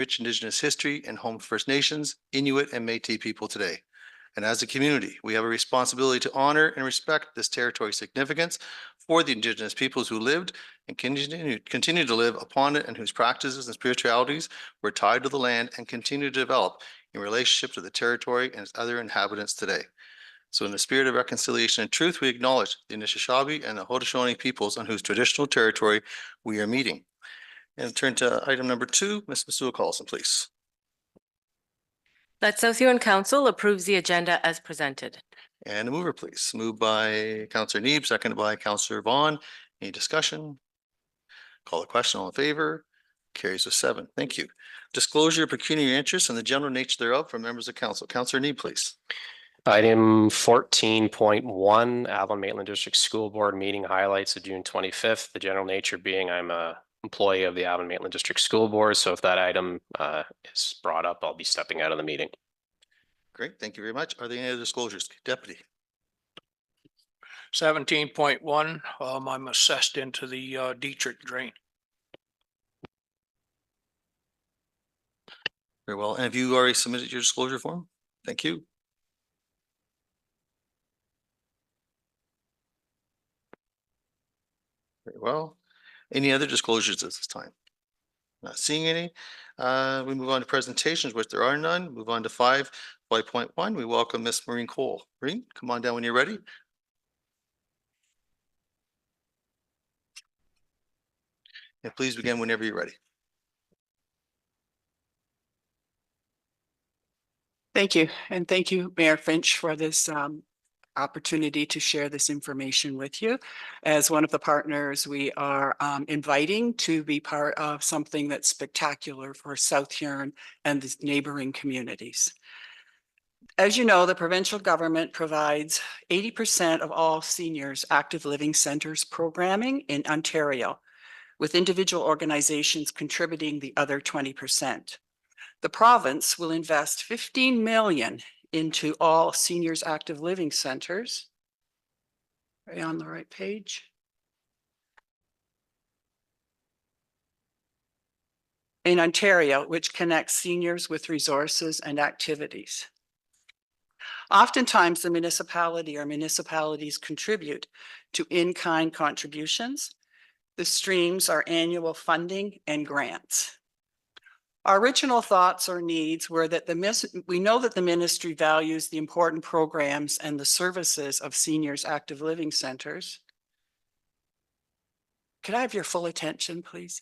rich Indigenous history and home First Nations, Inuit, and Métis people today. And as a community, we have a responsibility to honor and respect this territory's significance for the Indigenous peoples who lived and continue to live upon it, and whose practices and spiritualities were tied to the land and continue to develop in relationship to the territory and its other inhabitants today. So in the spirit of reconciliation and truth, we acknowledge the Anishinaabe and the Haudenosaunee peoples on whose traditional territory we are meeting. And turn to item number 2, Ms. Masuha-Carlson, please. That South Huron Council approves the agenda as presented. And a mover, please. Moved by Councillor Neeb, seconded by Councillor Vaughn. Any discussion? Call the question. All in favor? Carries with 7. Thank you. Disclosure of pecuniary interest and the general nature thereof from members of council. Councillor Neeb, please. Item 14.1, Avalon-Maitland District School Board meeting highlights of June 25th. The general nature being I'm a employee of the Avalon-Maitland District School Board, so if that item is brought up, I'll be stepping out of the meeting. Great, thank you very much. Are there any other disclosures? Deputy. 17.1, I'm assessed into the Dietrich drain. Very well. And have you already submitted your disclosure form? Thank you. Very well. Any other disclosures at this time? Not seeing any. We move on to presentations, which there are none. Move on to 5.1. We welcome Miss Maureen Cole. Maureen, come on down when you're ready. And please begin whenever you're ready. Thank you. And thank you, Mayor Finch, for this opportunity to share this information with you. As one of the partners, we are inviting to be part of something that's spectacular for South Huron and the neighboring communities. As you know, the provincial government provides 80% of all seniors active living centers programming in Ontario, with individual organizations contributing the other 20%. The province will invest $15 million into all seniors active living centers. Are you on the right page? In Ontario, which connects seniors with resources and activities. Oftentimes, the municipality or municipalities contribute to in-kind contributions. The streams are annual funding and grants. Our original thoughts or needs were that we know that the ministry values the important programs and the services of seniors active living centers. Could I have your full attention, please?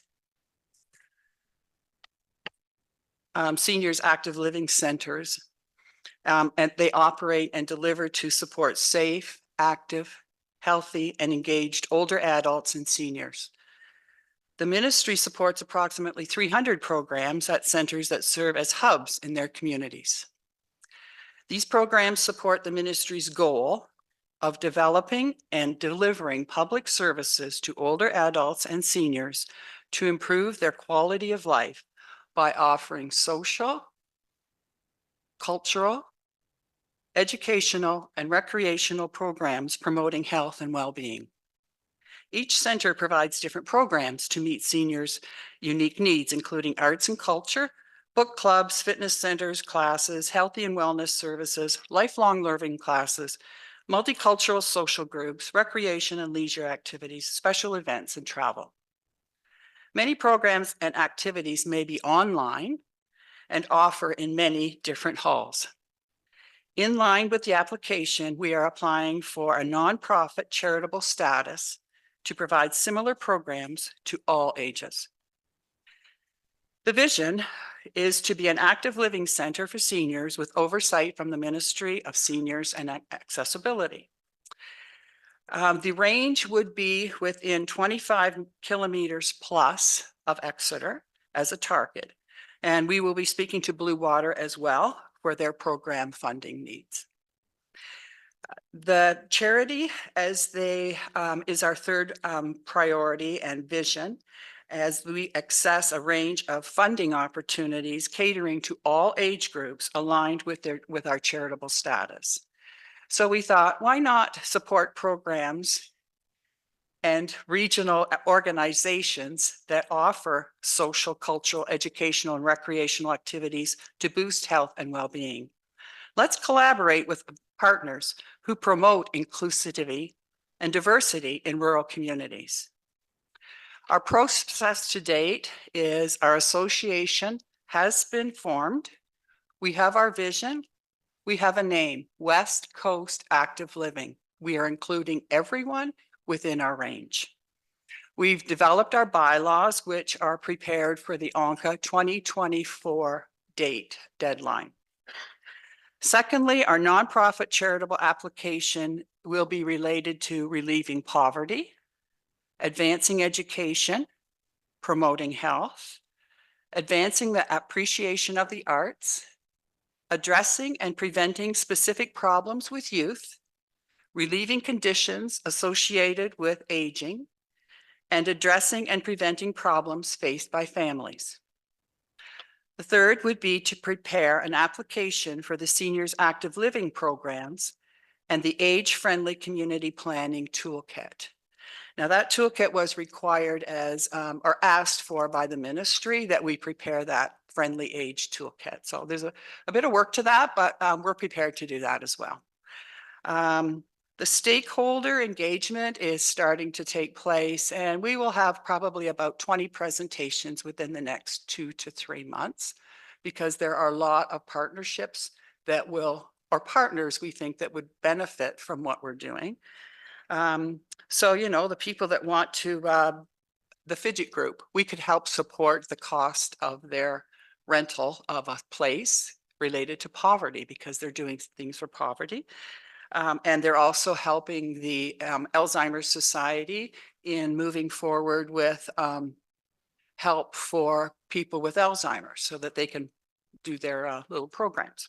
Seniors active living centers, and they operate and deliver to support safe, active, healthy, and engaged older adults and seniors. The ministry supports approximately 300 programs at centers that serve as hubs in their communities. These programs support the ministry's goal of developing and delivering public services to older adults and seniors to improve their quality of life by offering social, cultural, educational, and recreational programs promoting health and well-being. Each center provides different programs to meet seniors' unique needs, including arts and culture, book clubs, fitness centers, classes, healthy and wellness services, lifelong learning classes, multicultural social groups, recreation and leisure activities, special events, and travel. Many programs and activities may be online and offer in many different halls. In line with the application, we are applying for a nonprofit charitable status to provide similar programs to all ages. The vision is to be an active living center for seniors with oversight from the Ministry of Seniors and Accessibility. The range would be within 25 kilometers plus of Exeter as a target, and we will be speaking to Blue Water as well for their program funding needs. The charity is our third priority and vision as we access a range of funding opportunities catering to all age groups aligned with our charitable status. So we thought, why not support programs and regional organizations that offer social, cultural, educational, and recreational activities to boost health and well-being. Let's collaborate with partners who promote inclusivity and diversity in rural communities. Our process to date is our association has been formed. We have our vision. We have a name, West Coast Active Living. We are including everyone within our range. We've developed our bylaws, which are prepared for the ONCA 2024 deadline. Secondly, our nonprofit charitable application will be related to relieving poverty, advancing education, promoting health, advancing the appreciation of the arts, addressing and preventing specific problems with youth, relieving conditions associated with aging, and addressing and preventing problems faced by families. The third would be to prepare an application for the Seniors Active Living programs and the Age-Friendly Community Planning Toolkit. Now, that toolkit was required as, or asked for by the ministry, that we prepare that friendly age toolkit. So there's a bit of work to that, but we're prepared to do that as well. The stakeholder engagement is starting to take place, and we will have probably about 20 presentations within the next 2 to 3 months, because there are a lot of partnerships that will, or partners we think that would benefit from what we're doing. So, you know, the people that want to, the Fidget Group, we could help support the cost of their rental of a place related to poverty, because they're doing things for poverty. And they're also helping the Alzheimer's Society in moving forward with help for people with Alzheimer's so that they can do their little programs.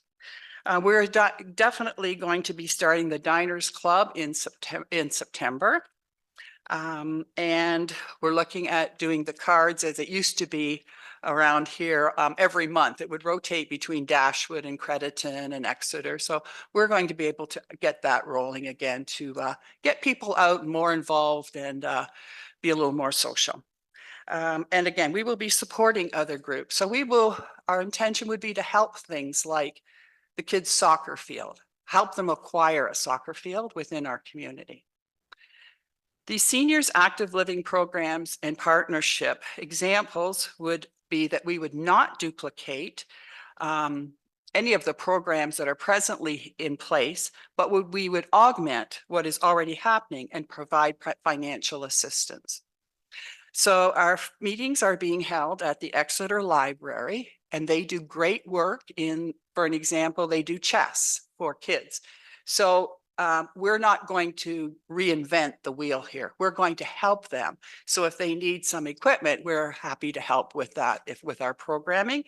We're definitely going to be starting the Diners Club in September. And we're looking at doing the cards as it used to be around here every month. It would rotate between Dashwood and Crediton and Exeter. So we're going to be able to get that rolling again to get people out more involved and be a little more social. And again, we will be supporting other groups. So our intention would be to help things like the kids' soccer field, help them acquire a soccer field within our community. The Seniors Active Living programs and partnership examples would be that we would not duplicate any of the programs that are presently in place, but we would augment what is already happening and provide financial assistance. So our meetings are being held at the Exeter Library, and they do great work for an example, they do chess for kids. So we're not going to reinvent the wheel here. We're going to help them. So if they need some equipment, we're happy to help with that with our programming.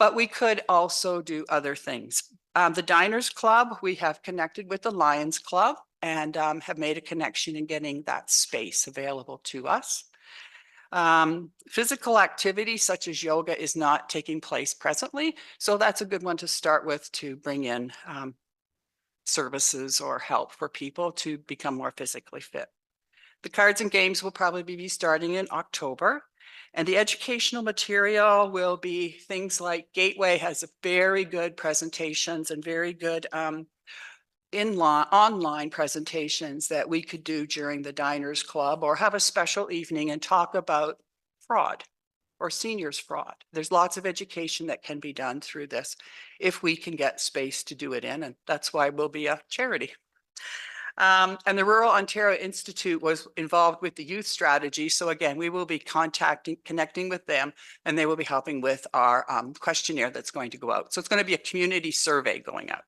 But we could also do other things. The Diners Club, we have connected with the Lions Club and have made a connection in getting that space available to us. Physical activity such as yoga is not taking place presently. So that's a good one to start with to bring in services or help for people to become more physically fit. The cards and games will probably be starting in October, and the educational material will be things like Gateway has very good presentations and very good online presentations that we could do during the Diners Club, or have a special evening and talk about fraud or seniors fraud. There's lots of education that can be done through this if we can get space to do it in, and that's why we'll be a charity. And the Rural Ontario Institute was involved with the youth strategy. So again, we will be connecting with them, and they will be helping with our questionnaire that's going to go out. So it's going to be a community survey going out.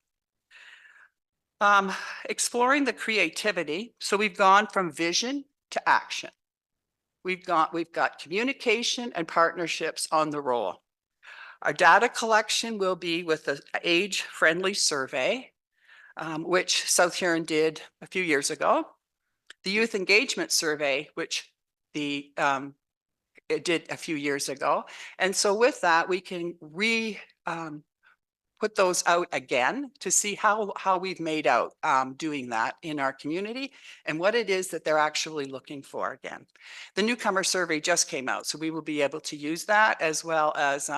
Exploring the creativity. So we've gone from vision to action. We've got communication and partnerships on the roll. Our data collection will be with the age-friendly survey, which South Huron did a few years ago. The youth engagement survey, which it did a few years ago. And so with that, we can put those out again to see how we've made out doing that in our community and what it is that they're actually looking for again. The newcomer survey just came out, so we will be able to use that, as well as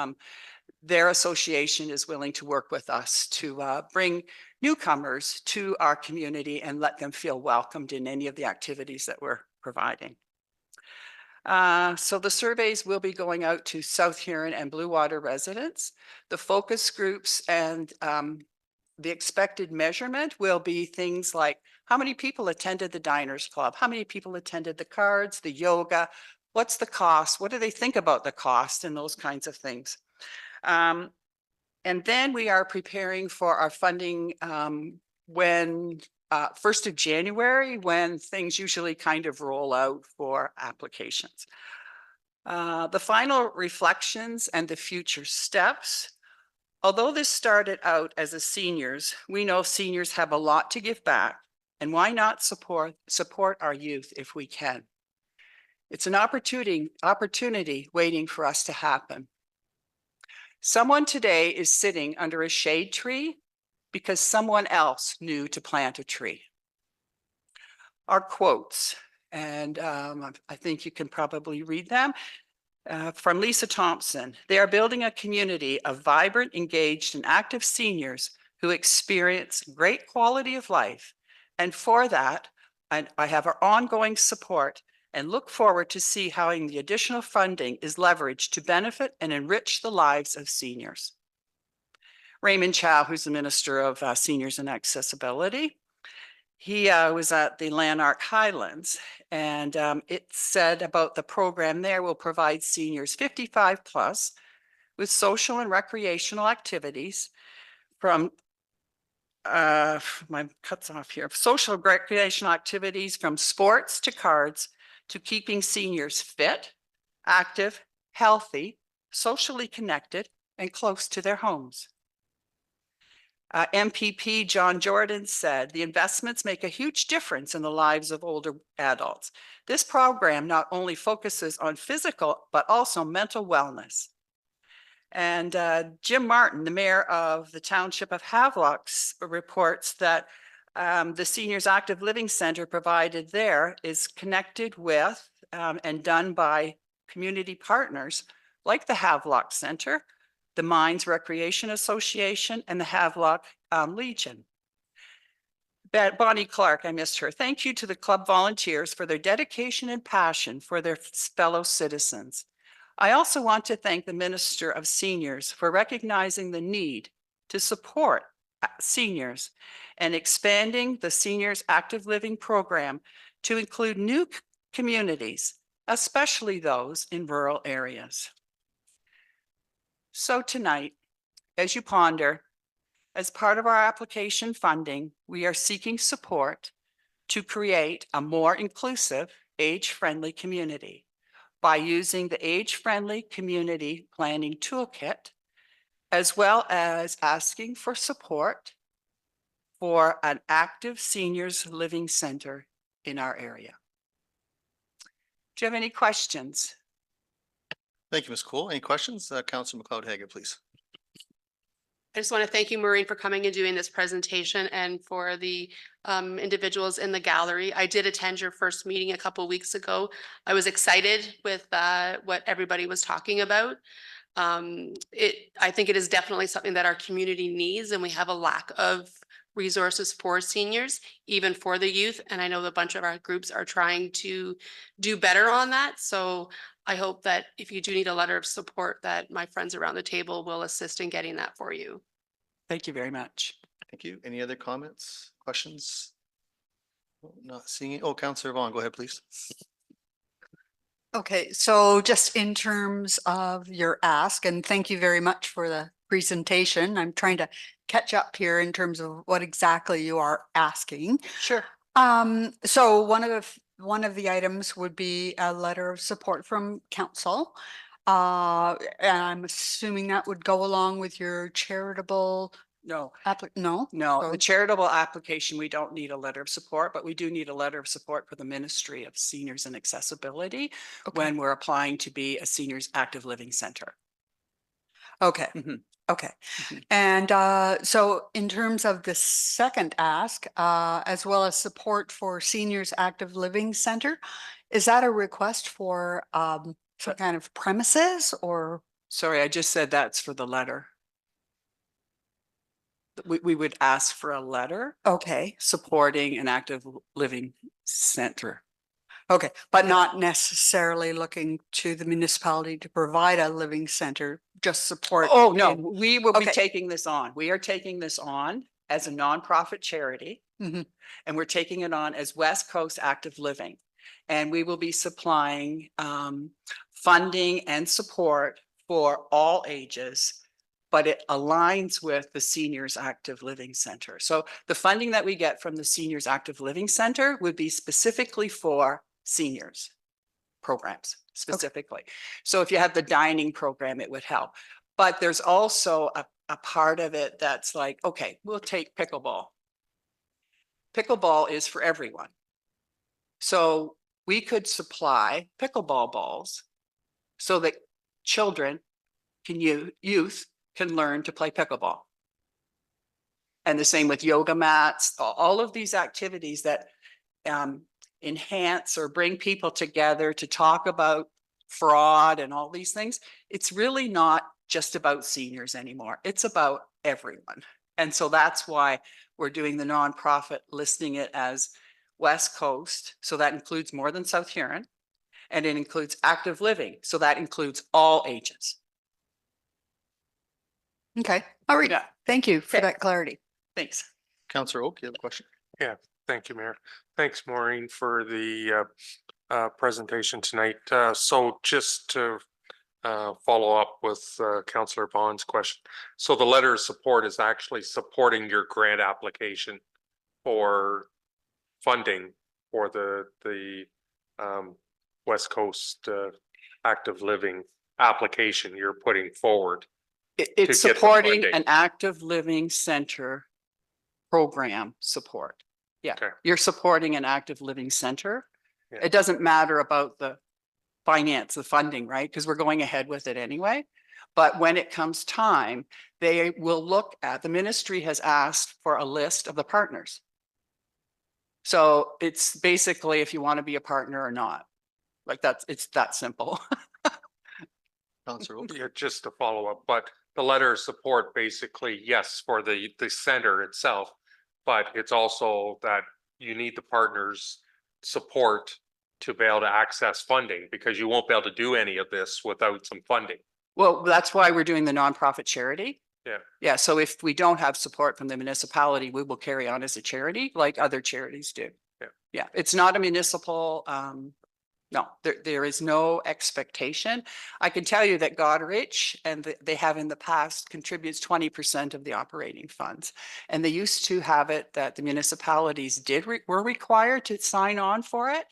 their association is willing to work with us to bring newcomers to our community and let them feel welcomed in any of the activities that we're providing. So the surveys will be going out to South Huron and Blue Water residents. The focus groups and the expected measurement will be things like how many people attended the Diners Club, how many people attended the cards, the yoga, what's the cost, what do they think about the cost, and those kinds of things. And then we are preparing for our funding when 1st of January, when things usually kind of roll out for applications. The final reflections and the future steps. Although this started out as a seniors, we know seniors have a lot to give back, and why not support our youth if we can? It's an opportunity waiting for us to happen. Someone today is sitting under a shade tree because someone else knew to plant a tree. Our quotes, and I think you can probably read them, from Lisa Thompson. They are building a community of vibrant, engaged, and active seniors who experience great quality of life. And for that, I have our ongoing support and look forward to see how the additional funding is leveraged to benefit and enrich the lives of seniors. Raymond Chow, who's the Minister of Seniors and Accessibility, he was at the Lanark Highlands, and it said about the program there will provide seniors 55 plus with social and recreational activities from my cuts off here, social recreational activities from sports to cards to keeping seniors fit, active, healthy, socially connected, and close to their homes. MPP John Jordan said, the investments make a huge difference in the lives of older adults. This program not only focuses on physical, but also mental wellness. And Jim Martin, the mayor of the township of Havelock, reports that the Seniors Active Living Center provided there is connected with and done by community partners like the Havelock Center, the Mines Recreation Association, and the Havelock Legion. Bonnie Clark, I missed her. Thank you to the club volunteers for their dedication and passion for their fellow citizens. I also want to thank the Minister of Seniors for recognizing the need to support seniors and expanding the Seniors Active Living Program to include new communities, especially those in rural areas. So tonight, as you ponder, as part of our application funding, we are seeking support to create a more inclusive, age-friendly community by using the age-friendly community planning toolkit, as well as asking for support for an active seniors living center in our area. Do you have any questions? Thank you, Ms. Cole. Any questions? Councilor McLeod-Haggett, please. I just want to thank you, Maureen, for coming and doing this presentation, and for the individuals in the gallery. I did attend your first meeting a couple of weeks ago. I was excited with what everybody was talking about. I think it is definitely something that our community needs, and we have a lack of resources for seniors, even for the youth. And I know a bunch of our groups are trying to do better on that. So I hope that if you do need a letter of support, that my friends around the table will assist in getting that for you. Thank you very much. Thank you. Any other comments, questions? Not seeing it. Oh, Councilor Vaughn, go ahead, please. Okay, so just in terms of your ask, and thank you very much for the presentation. I'm trying to catch up here in terms of what exactly you are asking. Sure. So one of the items would be a letter of support from council. And I'm assuming that would go along with your charitable No, no? no, Oh. the charitable application, we don't need a letter of support, but we do need a letter of support for the Ministry of Seniors and Accessibility Okay. when we're applying to be a seniors active living center. Okay. Mhm. Okay. Mhm. And so in terms of the second ask, as well as support for Seniors Active Living Center, is that a request for some kind of premises or? Sorry, I just said that's for the letter. We would ask for a letter Okay, supporting an active living center. okay, but not necessarily looking to the municipality to provide a living center, just support. Oh, no, in- we will be Okay. taking this on. We are taking this on as a nonprofit charity. Mhm. And we're taking it on as West Coast Active Living. And we will be supplying funding and support for all ages, but it aligns with the Seniors Active Living Center. So the funding that we get from the Seniors Active Living Center would be specifically for seniors programs specifically. So if you have the dining program, it would help. But there's also a part of it that's like, okay, we'll take pickleball. Pickleball is for everyone. So we could supply pickleball balls so that children can, youth can learn to play pickleball. And the same with yoga mats, all of these activities that enhance or bring people together to talk about fraud and all these things. It's really not just about seniors anymore. It's about everyone. And so that's why we're doing the nonprofit, listing it as West Coast. So that includes more than South Huron. And it includes active living. So that includes all ages. Okay, all right. Yeah. Thank you for Okay. that clarity. Thanks. Counselor Oak, you have a question? Thank you, Mayor. Thanks, Maureen, for the presentation tonight. So just to follow up with Councillor Bond's question. So the letter of support is actually supporting your grant application for funding for the West Coast Active Living application you're putting forward. It's get the supporting funding. an active living center program support. Yeah, Okay. you're supporting an active living center. Yeah. It doesn't matter about the finance, the funding, right? Because we're going ahead with it anyway. But when it comes time, they will look at, the ministry has asked for a list of the partners. So it's basically if you want to be a partner or not. Like it's that simple. Counselor Oak? Yeah, just to follow up, but the letter of support basically, yes, for the center itself, but it's also that you need the partners' support to be able to access funding because you won't be able to do any of this without some funding. Well, that's why we're doing the nonprofit charity. Yeah. Yeah, so if we don't have support from the municipality, we will carry on as a charity like other charities do. Yeah. Yeah, it's not a municipal, no, there is no expectation. I can tell you that Goderich, and they have in the past, contributes 20% of the operating funds. And they used to have it that the municipalities were required to sign on for it.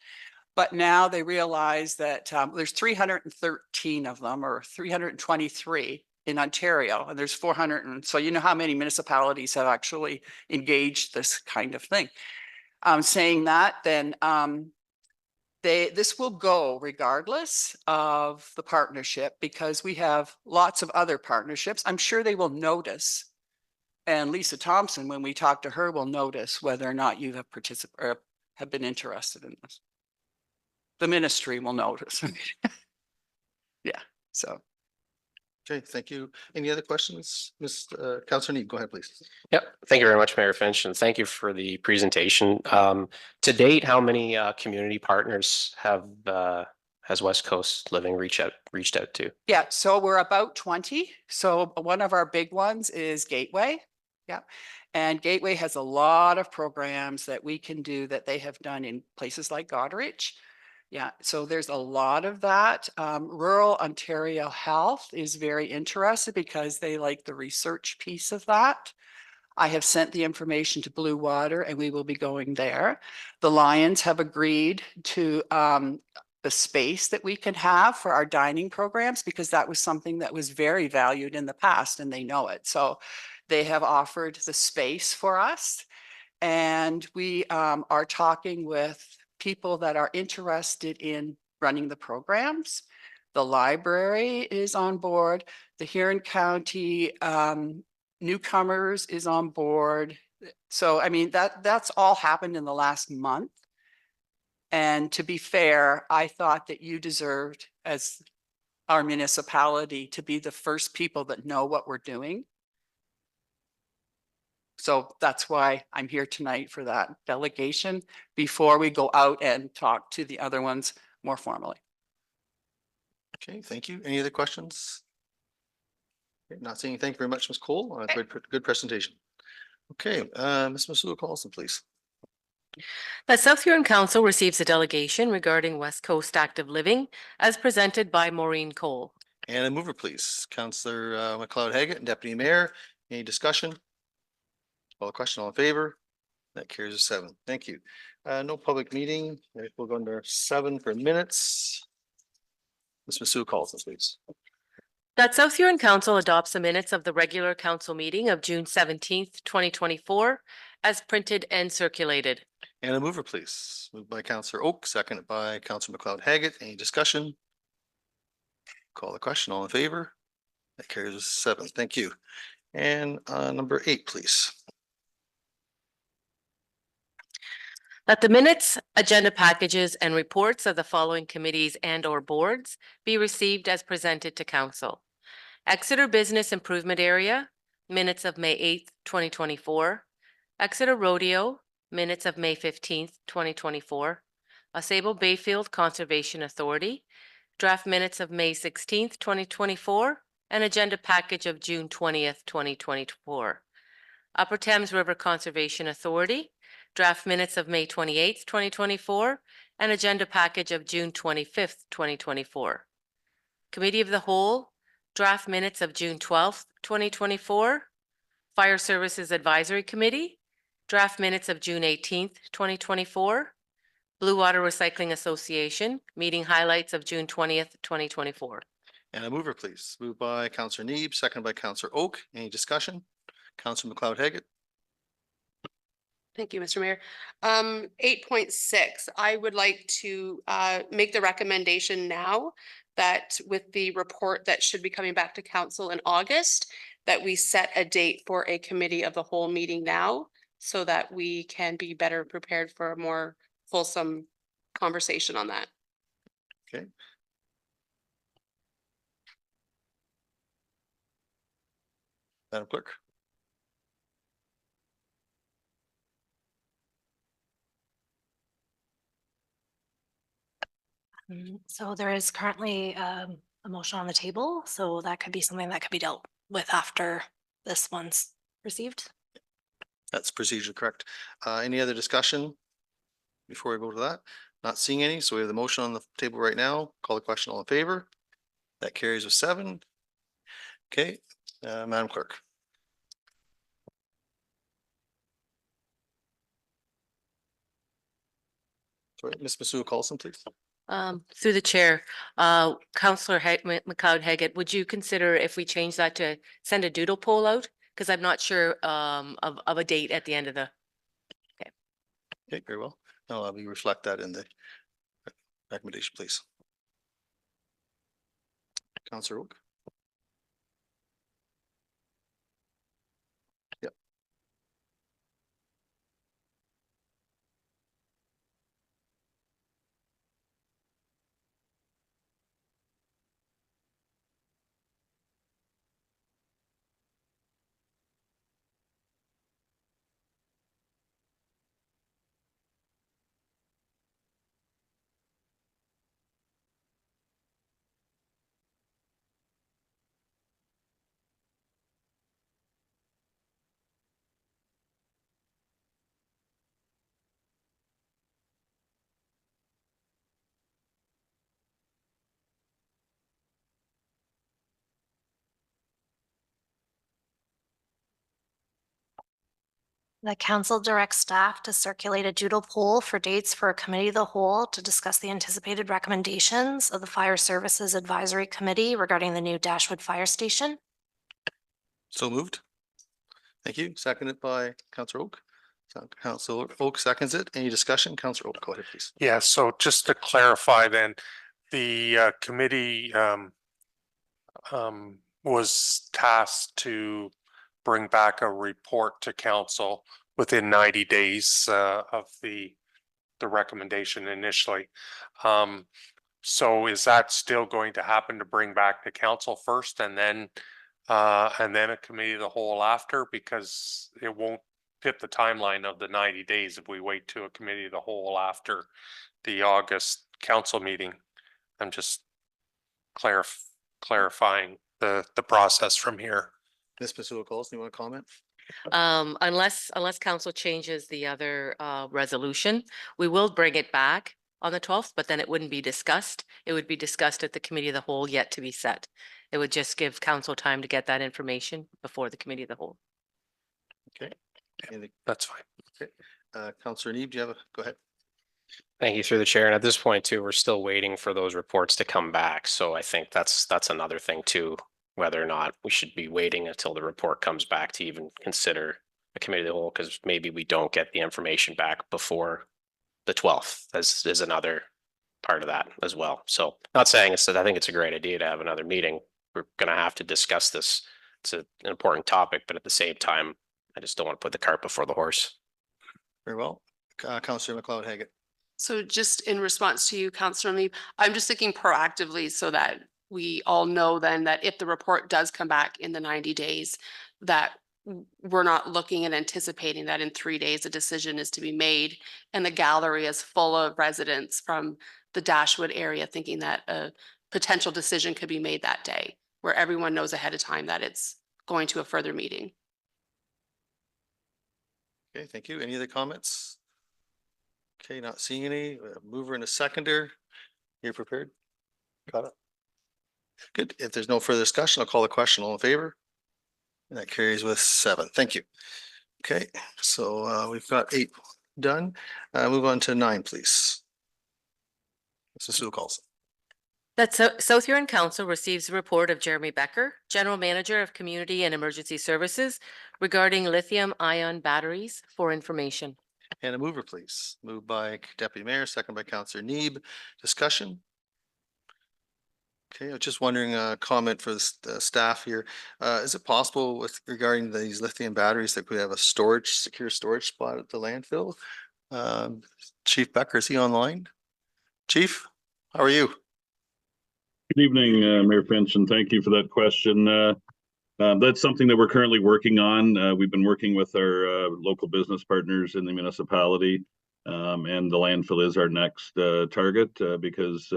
But now they realize that there's 313 of them or 323 in Ontario, and there's 400. And so you know how many municipalities have actually engaged this kind of thing. Saying that, then this will go regardless of the partnership because we have lots of other partnerships. I'm sure they will notice. And Lisa Thompson, when we talk to her, will notice whether or not you have participated or have been interested in this. The ministry will notice. Yeah, so. Okay, thank you. Any other questions? Counselor Need, go ahead, please. Yep. Thank you very much, Mayor Finch, and thank you for the presentation. To date, how many community partners has West Coast Living reached out to? Yeah, so we're about 20. So one of our big ones is Gateway. Yeah. And Gateway has a lot of programs that we can do that they have done in places like Goderich. Yeah, so there's a lot of that. Rural Ontario Health is very interested because they like the research piece of that. I have sent the information to Blue Water and we will be going there. The Lions have agreed to the space that we can have for our dining programs because that was something that was very valued in the past and they know it. So they have offered the space for us. And we are talking with people that are interested in running the programs. The library is on board. The Huron County newcomers is on board. So I mean, that's all happened in the last month. And to be fair, I thought that you deserved, as our municipality, to be the first people that know what we're doing. So that's why I'm here tonight for that delegation before we go out and talk to the other ones more formally. Okay, thank you. Any other questions? Okay, not seeing. Thank you very much, Ms. Cole. Good presentation. Okay, Ms. Masuda Carlson, please. That South Huron Council receives a delegation regarding West Coast Active Living as presented by Maureen Cole. And a mover, please. Councillor McLeod Haggett and Deputy Mayor. Any discussion? Call the question. All in favor? That carries a 7. Thank you. No public meeting. We'll go under 7 for minutes. Ms. Masuda Carlson, please. That South Huron Council adopts the minutes of the regular council meeting of June 17th, 2024 as printed and circulated. And a mover, please. Moved by Councillor Oak, seconded by Councillor McLeod Haggett. Any discussion? Call the question. All in favor? That carries a 7. Thank you. And number 8, please. That the minutes, agenda packages, and reports of the following committees and or boards be received as presented to council. Exeter Business Improvement Area, minutes of May 8th, 2024. Exeter Rodeo, minutes of May 15th, 2024. Ausable Bayfield Conservation Authority, draft minutes of May 16th, 2024, and agenda package of June 20th, 2024. Upper Thames River Conservation Authority, draft minutes of May 28th, 2024, and agenda package of June 25th, 2024. Committee of the Whole, draft minutes of June 12th, 2024. Fire Services Advisory Committee, draft minutes of June 18th, 2024. Blue Water Recycling Association, meeting highlights of June 20th, 2024. And a mover, please. Moved by Councillor Neeb, seconded by Councillor Oak. Any discussion? Councillor McLeod Haggett. Thank you, Mr. Mayor. 8.6, I would like to make the recommendation now that with the report that should be coming back to council in August, that we set a date for a committee of the whole meeting now so that we can be better prepared for a more fulsome conversation on that. Okay. Madam Clerk. So there is currently a motion on the table, so that could be something that could be dealt with after this one's received. That's procedure correct. Any other discussion before we go to that? Not seeing any, so we have the motion on the table right now. Call the question. All in favor? That carries with 7. Okay, Madam Clerk. Sorry, Ms. Masuda Carlson, please. Through the chair, Councillor McLeod Haggett, would you consider if we change that to send a doodle poll out? Because I'm not sure of a date at the end of the. Okay, very well. Now we reflect that in the recommendation, please. Councillor Oak. Yep. The council directs staff to circulate a doodle poll for dates for a committee of the whole to discuss the anticipated recommendations of the Fire Services Advisory Committee regarding the new Dashwood Fire Station. So moved. Thank you. Seconded by Councillor Oak. Councillor Oak seconds it. Any discussion? Councillor Oak, go ahead, please. Yeah, so just to clarify then, the committee was tasked to bring back a report to council within 90 days of the recommendation initially. So is that still going to happen, to bring back to council first and then a committee of the whole after? Because it won't fit the timeline of the 90 days if we wait to a committee of the whole after the August council meeting. I'm just clarifying the process from here. Ms. Masula-Coles, you want to comment? Unless council changes the other resolution, we will bring it back on the 12th, but then it wouldn't be discussed. It would be discussed at the committee of the whole yet to be set. It would just give council time to get that information before the committee of the whole. Okay. Anything- That's fine. Okay. Councillor Neeb, do you have go ahead. Thank you through the chair. And at this point too, we're still waiting for those reports to come back. So I think that's another thing too, whether or not we should be waiting until the report comes back to even consider a committee of the whole, because maybe we don't get the information back before the 12th is another part of that as well. So not saying it's that I think it's a great idea to have another meeting. We're going to have to discuss this. It's an important topic, but at the same time, I just don't want to put the cart before the horse. Very well. Councillor McLeod-Haggett. So just in response to you, Councillor Lee, I'm just thinking proactively so that we all know then that if the report does come back in the 90 days, that we're not looking and anticipating that in 3 days a decision is to be made and the gallery is full of residents from the Dashwood area thinking that a potential decision could be made that day, where everyone knows ahead of time that it's going to a further meeting. Okay, thank you. Any other comments? Okay, not seeing any. A mover and a seconder. You're prepared? Got it. Good. If there's no further discussion, I'll call the question. All in favor? And that carries with 7. Thank you. Okay, so we've got 8 done. Move on to 9, please. Mrs. Sue calls. That South Huron Council receives a report of Jeremy Becker, General Manager of Community and Emergency Services, regarding lithium-ion batteries for information. And a mover, please. Moved by Deputy Mayor, second by Councillor Neeb. Discussion? Okay, I was just wondering, comment for the staff here. Is it possible with regarding these lithium batteries that we have a secure storage spot at the landfill? Chief Becker, is he online? Chief, how are you? Good evening, Mayor Finch, and thank you for that question. That's something that we're currently working on. We've been working with our local business partners in the municipality, and the landfill is our next target because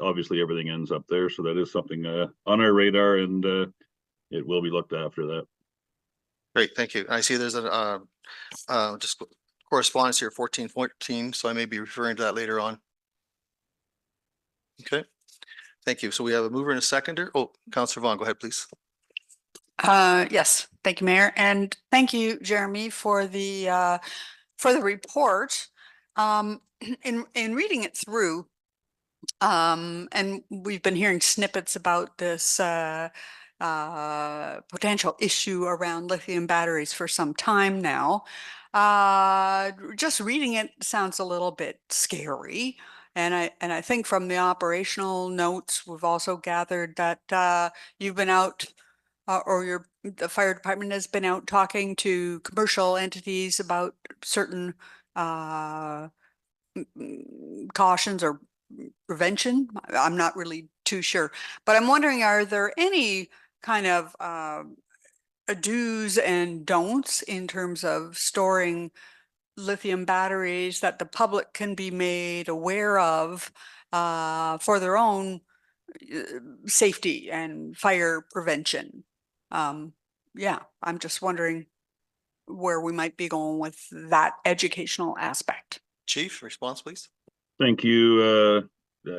obviously everything ends up there. So that is something on our radar, and it will be looked after that. Great, thank you. I see there's a just correspondence here, 1414, so I may be referring to that later on. Okay, thank you. So we have a mover and a seconder. Oh, Councillor Vaughn, go ahead, please. Yes, thank you, Mayor, and thank you, Jeremy, for the report. In reading it through, and we've been hearing snippets about this potential issue around lithium batteries for some time now. Just reading it sounds a little bit scary. And I think from the operational notes, we've also gathered that you've been out or the fire department has been out talking to commercial entities about certain cautions or prevention. I'm not really too sure, but I'm wondering, are there any kind of do's and don'ts in terms of storing lithium batteries that the public can be made aware of for their own safety and fire prevention? Yeah, I'm just wondering where we might be going with that educational aspect. Chief, response, please. Thank you,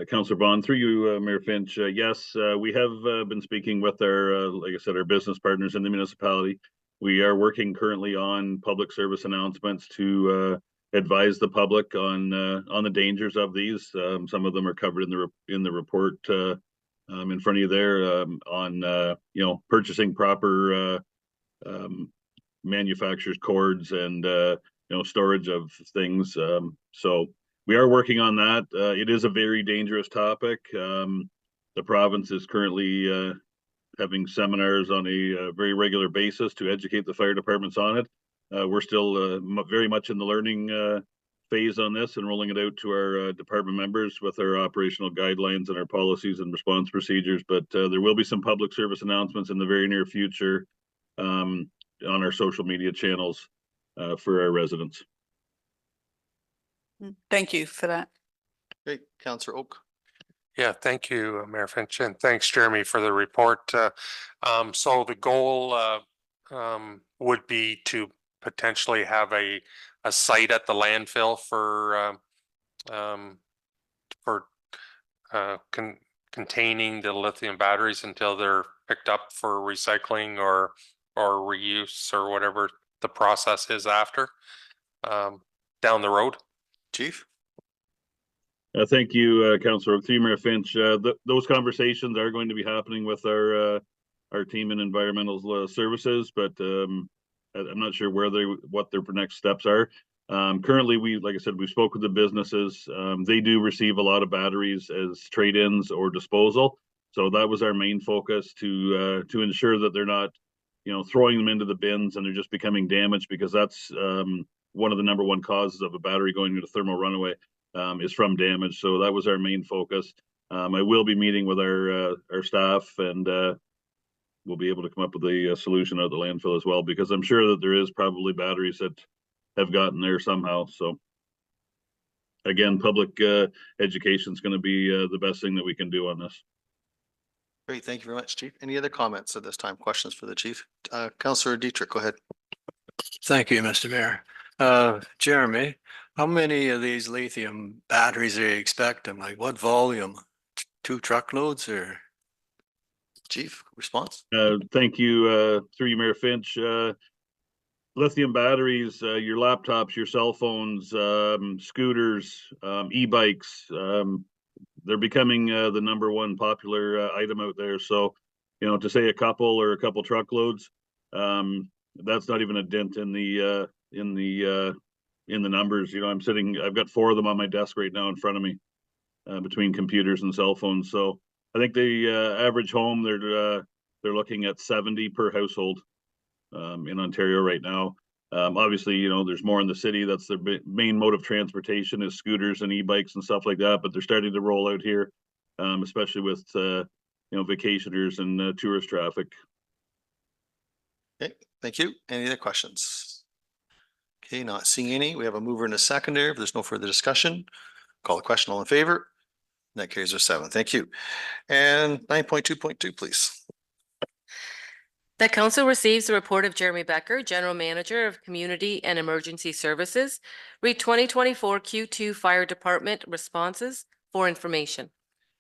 Councillor Bond. Through you, Mayor Finch. Yes, we have been speaking with our, like I said, our business partners in the municipality. We are working currently on public service announcements to advise the public on the dangers of these. Some of them are covered in the report in front of you there, on purchasing proper manufacturers cords and storage of things. So we are working on that. It is a very dangerous topic. The province is currently having seminars on a very regular basis to educate the fire departments on it. We're still very much in the learning phase on this and rolling it out to our department members with our operational guidelines and our policies and response procedures. But there will be some public service announcements in the very near future on our social media channels for our residents. Thank you for that. Great, Councillor Oak. Yeah, thank you, Mayor Finch, and thanks, Jeremy, for the report. So the goal would be to potentially have a site at the landfill for containing the lithium batteries until they're picked up for recycling or reuse or whatever the process is after down the road. Chief? Thank you, Councillor Oak. Through Mayor Finch. Those conversations are going to be happening with our team in environmental services, but I'm not sure what their next steps are. Currently, like I said, we spoke with the businesses. They do receive a lot of batteries as trade-ins or disposal. So that was our main focus to ensure that they're not, throwing them into the bins and they're just becoming damaged, because that's one of the number one causes of a battery going into thermal runaway is from damage. So that was our main focus. I will be meeting with our staff, and we'll be able to come up with a solution at the landfill as well, because I'm sure that there is probably batteries that have gotten there somehow. So again, public education is going to be the best thing that we can do on this. Great, thank you very much, Chief. Any other comments at this time? Questions for the Chief? Councillor Dietrich, go ahead. Thank you, Mr. Mayor. Jeremy, how many of these lithium batteries are you expecting? Like what volume? 2 truckloads or? Chief, response? Thank you, through you, Mayor Finch. Lithium batteries, your laptops, your cell phones, scooters, e-bikes, they're becoming the number one popular item out there. So, to say a couple or a couple truckloads, that's not even a dent in the numbers. I've got 4 of them on my desk right now in front of me, between computers and cell phones. So I think the average home, they're looking at 70 per household in Ontario right now. Obviously, there's more in the city. That's their main mode of transportation is scooters and e-bikes and stuff like that. But they're starting to roll out here, especially with vacationers and tourist traffic. Okay, thank you. Any other questions? Okay, not seeing any. We have a mover and a seconder. If there's no further discussion, call the question. All in favor? That carries with 7. Thank you. And 9.2.2, please. That council receives the report of Jeremy Becker, General Manager of Community and Emergency Services, read 2024 Q2 Fire Department responses for information.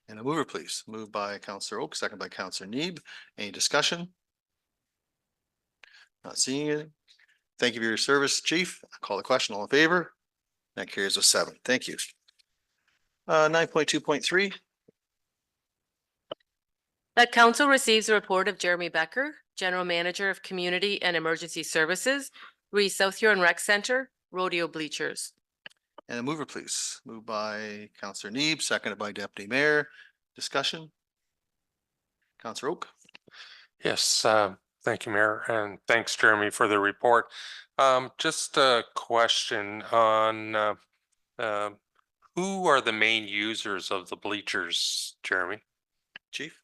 And a mover, please. Moved by Councillor Oak, second by Councillor Neeb. Any discussion? Not seeing it. Thank you for your service, Chief. I call the question. All in favor? That carries with 7. Thank you. 9.2.3. That council receives the report of Jeremy Becker, General Manager of Community and Emergency Services, re South Huron Rec Center, rodeo bleachers. And a mover, please. Moved by Councillor Neeb, seconded by Deputy Mayor. Discussion? Councillor Oak. Yes, thank you, Mayor, and thanks, Jeremy, for the report. Just a question on who are the main users of the bleachers, Jeremy? Chief.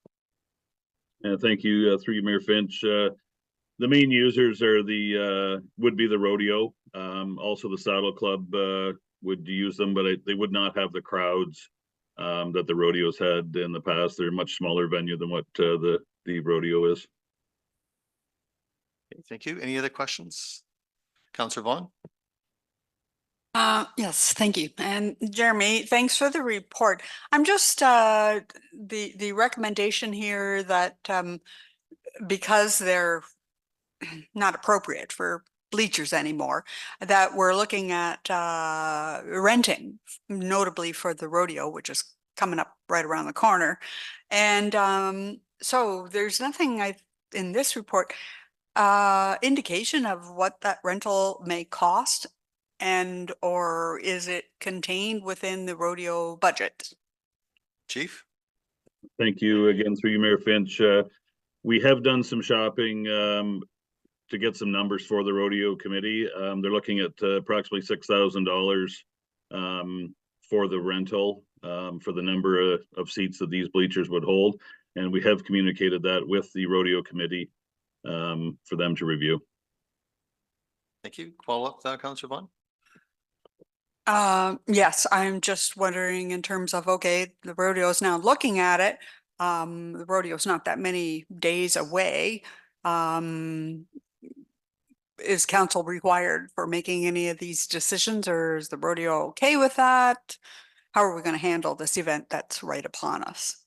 Thank you, through you, Mayor Finch. The main users are would be the rodeo. Also the Saddle Club would use them, but they would not have the crowds that the rodeos had in the past. They're a much smaller venue than what the rodeo is. Okay, thank you. Any other questions? Councillor Vaughn. Yes, thank you. And Jeremy, thanks for the report. I'm just the recommendation here that because they're not appropriate for bleachers anymore, that we're looking at renting, notably for the rodeo, which is coming up right around the corner. And so there's nothing in this report indication of what that rental may cost, and or is it contained within the rodeo budget? Chief. Thank you again, through you, Mayor Finch. We have done some shopping to get some numbers for the rodeo committee. They're looking at approximately $6,000 for the rental for the number of seats that these bleachers would hold. And we have communicated that with the rodeo committee for them to review. Thank you. Follow up, Councillor Vaughn? Yes, I'm just wondering in terms of, okay, the rodeo is now looking at it. The rodeo is not that many days away. Is council required for making any of these decisions, or is the rodeo okay with that? How are we going to handle this event that's right upon us?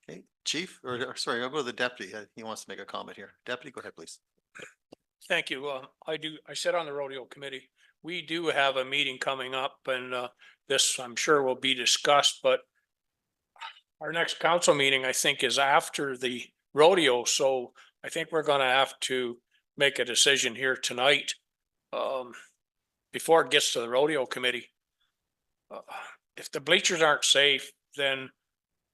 Okay, Chief, or sorry, I'll go to the deputy. He wants to make a comment here. Deputy, go ahead, please. Thank you. I sit on the rodeo committee. We do have a meeting coming up and this I'm sure will be discussed, but our next council meeting, I think, is after the rodeo. So I think we're gonna have to make a decision here tonight before it gets to the rodeo committee. If the bleachers aren't safe, then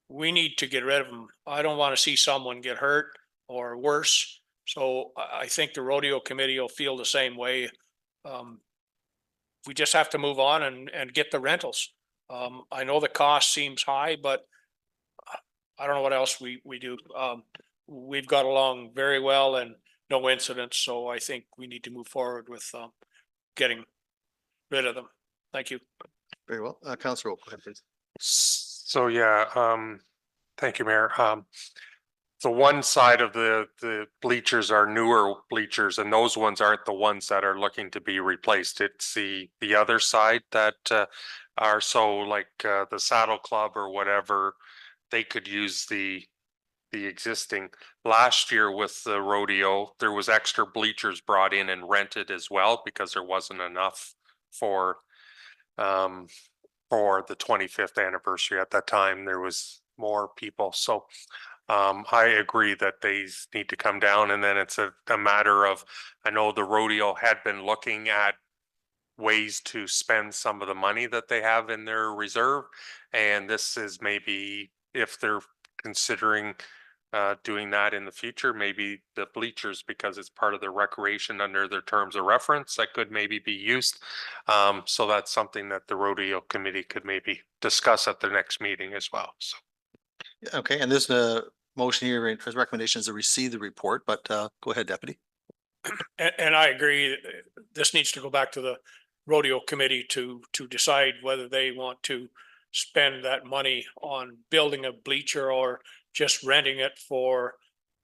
we need to get rid of them. I don't want to see someone get hurt or worse. So I think the rodeo committee will feel the same way. We just have to move on and get the rentals. I know the cost seems high, but I don't know what else we do. We've got along very well and no incidents. So I think we need to move forward with getting rid of them. Thank you. Very well. Councillor Oak, go ahead, please. So yeah, thank you, Mayor. The one side of the bleachers are newer bleachers, and those ones aren't the ones that are looking to be replaced. It's the other side that are so like the Saddle Club or whatever, they could use the existing. Last year with the rodeo, there was extra bleachers brought in and rented as well because there wasn't enough for the 25th anniversary. At that time, there was more people. So I agree that these need to come down, and then it's a matter of, I know the rodeo had been looking at ways to spend some of the money that they have in their reserve. And this is maybe, if they're considering doing that in the future, maybe the bleachers, because it's part of their recreation under their terms of reference, that could maybe be used. So that's something that the rodeo committee could maybe discuss at the next meeting as well. So. Okay, and this motion here, his recommendation is to receive the report, but go ahead, Deputy. And I agree. This needs to go back to the rodeo committee to decide whether they want to spend that money on building a bleacher or just renting it for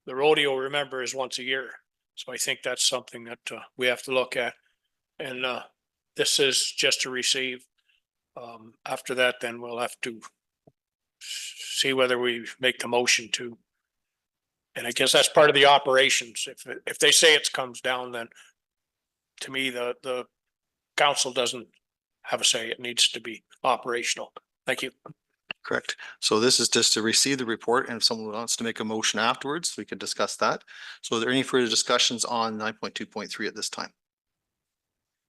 the rodeo. Remember, is once a year. So I think that's something that we have to look at. And this is just to receive. After that, then we'll have to see whether we make the motion to. And I guess that's part of the operations. If they say it comes down, then to me, the council doesn't have a say. It needs to be operational. Thank you. Correct. So this is just to receive the report, and if someone wants to make a motion afterwards, we can discuss that. So are there any further discussions on 9.2.3 at this time?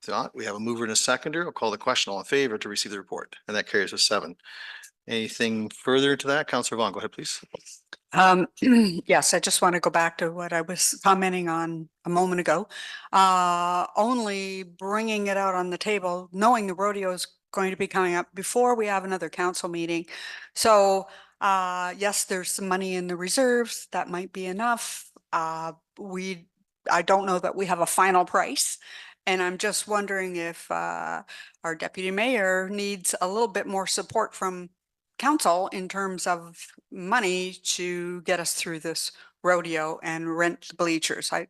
If not, we have a mover and a seconder. I'll call the question. All in favor to receive the report, and that carries with 7. Anything further to that? Councillor Vaughn, go ahead, please. Yes, I just want to go back to what I was commenting on a moment ago. Only bringing it out on the table, knowing the rodeo is going to be coming up before we have another council meeting. So yes, there's some money in the reserves. That might be enough. I don't know that we have a final price. And I'm just wondering if our deputy mayor needs a little bit more support from council in terms of money to get us through this rodeo and rent the bleachers. I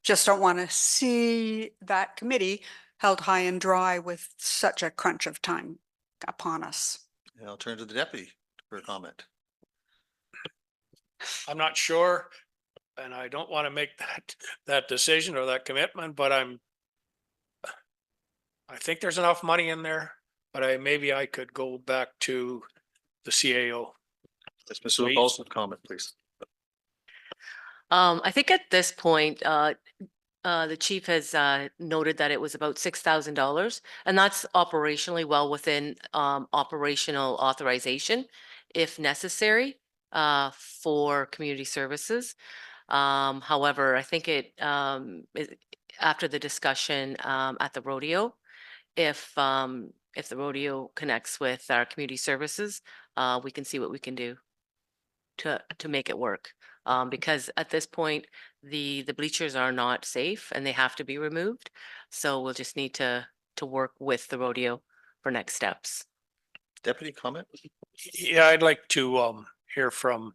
just don't want to see that committee held high and dry with such a crunch of time upon us. And I'll turn to the deputy for a comment. I'm not sure, and I don't want to make that decision or that commitment, but I think there's enough money in there, but maybe I could go back to the CAO. Yes, Mr. Paulson, comment, please. I think at this point, the chief has noted that it was about $6,000, and that's operationally well within operational authorization if necessary for community services. However, I think after the discussion at the rodeo, if the rodeo connects with our community services, we can see what we can do to make it work. Because at this point, the bleachers are not safe and they have to be removed. So we'll just need to work with the rodeo for next steps. Deputy, comment? Yeah, I'd like to hear from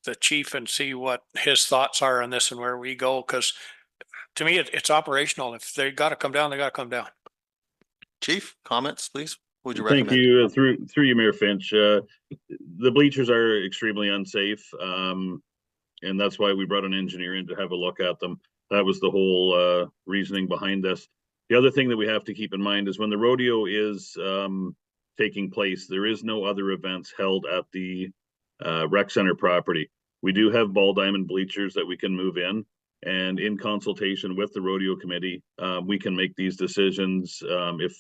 the chief and see what his thoughts are on this and where we go, because to me, it's operational. If they gotta come down, they gotta come down. Chief, comments, please? Would you Thank recommend? you. Through you, Mayor Finch. The bleachers are extremely unsafe. And that's why we brought an engineer in to have a look at them. That was the whole reasoning behind this. The other thing that we have to keep in mind is when the rodeo is taking place, there is no other events held at the rec center property. We do have ball diamond bleachers that we can move in consultation with the rodeo committee, we can make these decisions. If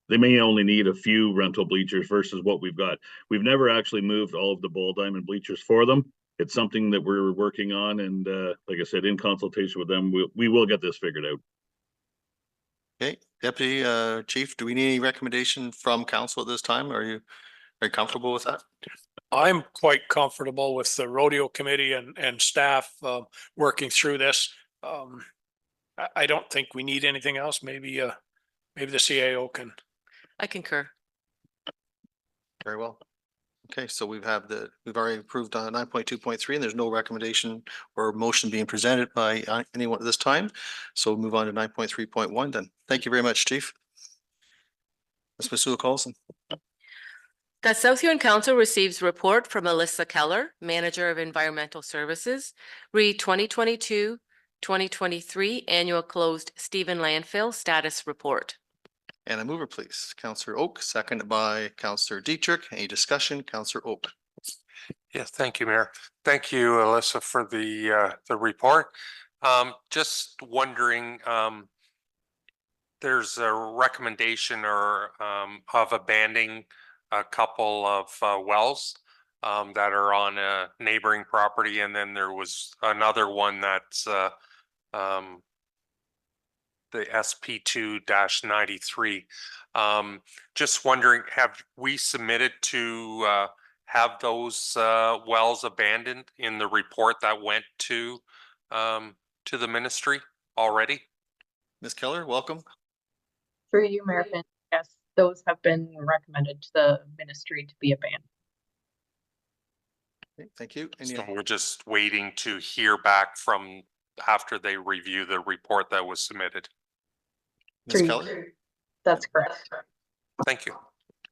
they may only need a few rental bleachers versus what we've got. We've never actually moved all of the ball diamond bleachers for them. It's something that we're working on, and like I said, in consultation with them, we will get this figured out. Okay, Deputy Chief, do we need any recommendation from council at this time? Are you comfortable with that? I'm quite comfortable with the rodeo committee and staff working through this. I don't think we need anything else. Maybe the CAO can. I concur. Very well. Okay, so we've already approved 9.2.3 and there's no recommendation or motion being presented by anyone at this time. So we'll move on to 9.3.1 then. Thank you very much, Chief. Ms. Masuha-Colson. That South Huron Council receives report from Alyssa Keller, Manager of Environmental Services, re 2022-2023 Annual Closed Stephen Landfill Status Report. And a mover, please. Councillor Oak, seconded by Councillor Dietrich. Any discussion? Councillor Oak. Yes, thank you, Mayor. Thank you, Alyssa, for the report. Just wondering, there's a recommendation or of abandoning a couple of wells that are on a neighboring property, and then there was another one that's the SP2-93. Just wondering, have we submitted to have those wells abandoned in the report that went to the ministry already? Ms. Keller, welcome. Through you, Mayor Finch, yes, those have been recommended to the ministry to be abandoned. Okay, thank you. So we're just waiting to hear back from after they review the report that was submitted. Ms. Keller? That's correct. Thank you.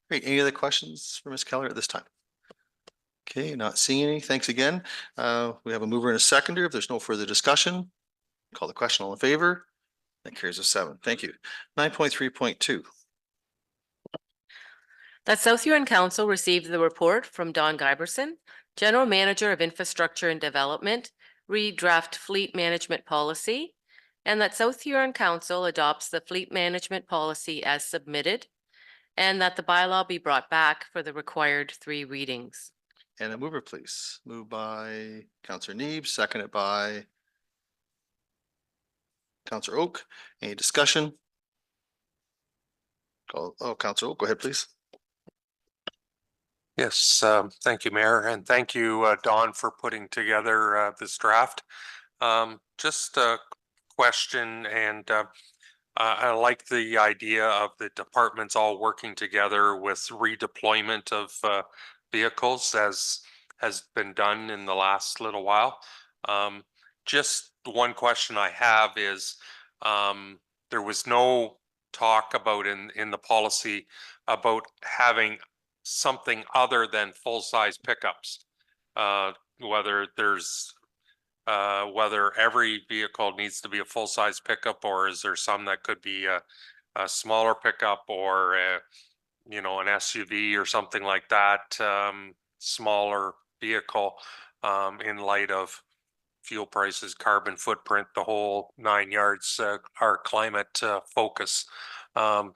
Great. Any other questions for Ms. Keller at this time? Okay, not seeing any. Thanks again. We have a mover and a seconder. If there's no further discussion, call the question. All in favor? That carries a 7. Thank you. 9.3.2. That South Huron Council received the report from Don Giberson, General Manager of Infrastructure and Development, redraft fleet management policy, and that South Huron Council adopts the fleet management policy as submitted, and that the bylaw be brought back for the required 3 readings. And a mover, please. Moved by Councillor Neebs, seconded by Councillor Oak. Any discussion? Councillor Oak, go ahead, please. Yes, thank you, Mayor, and thank you, Don, for putting together this draft. Just a question, and I like the idea of the departments all working together with redeployment of vehicles as has been done in the last little while. Just one question I have is there was no talk about in the policy about having something other than full-size pickups, whether every vehicle needs to be a full-size pickup, or is there some that could be a smaller pickup, or an SUV or something like that, smaller vehicle, in light of fuel prices, carbon footprint, the whole 9 yards, our climate focus.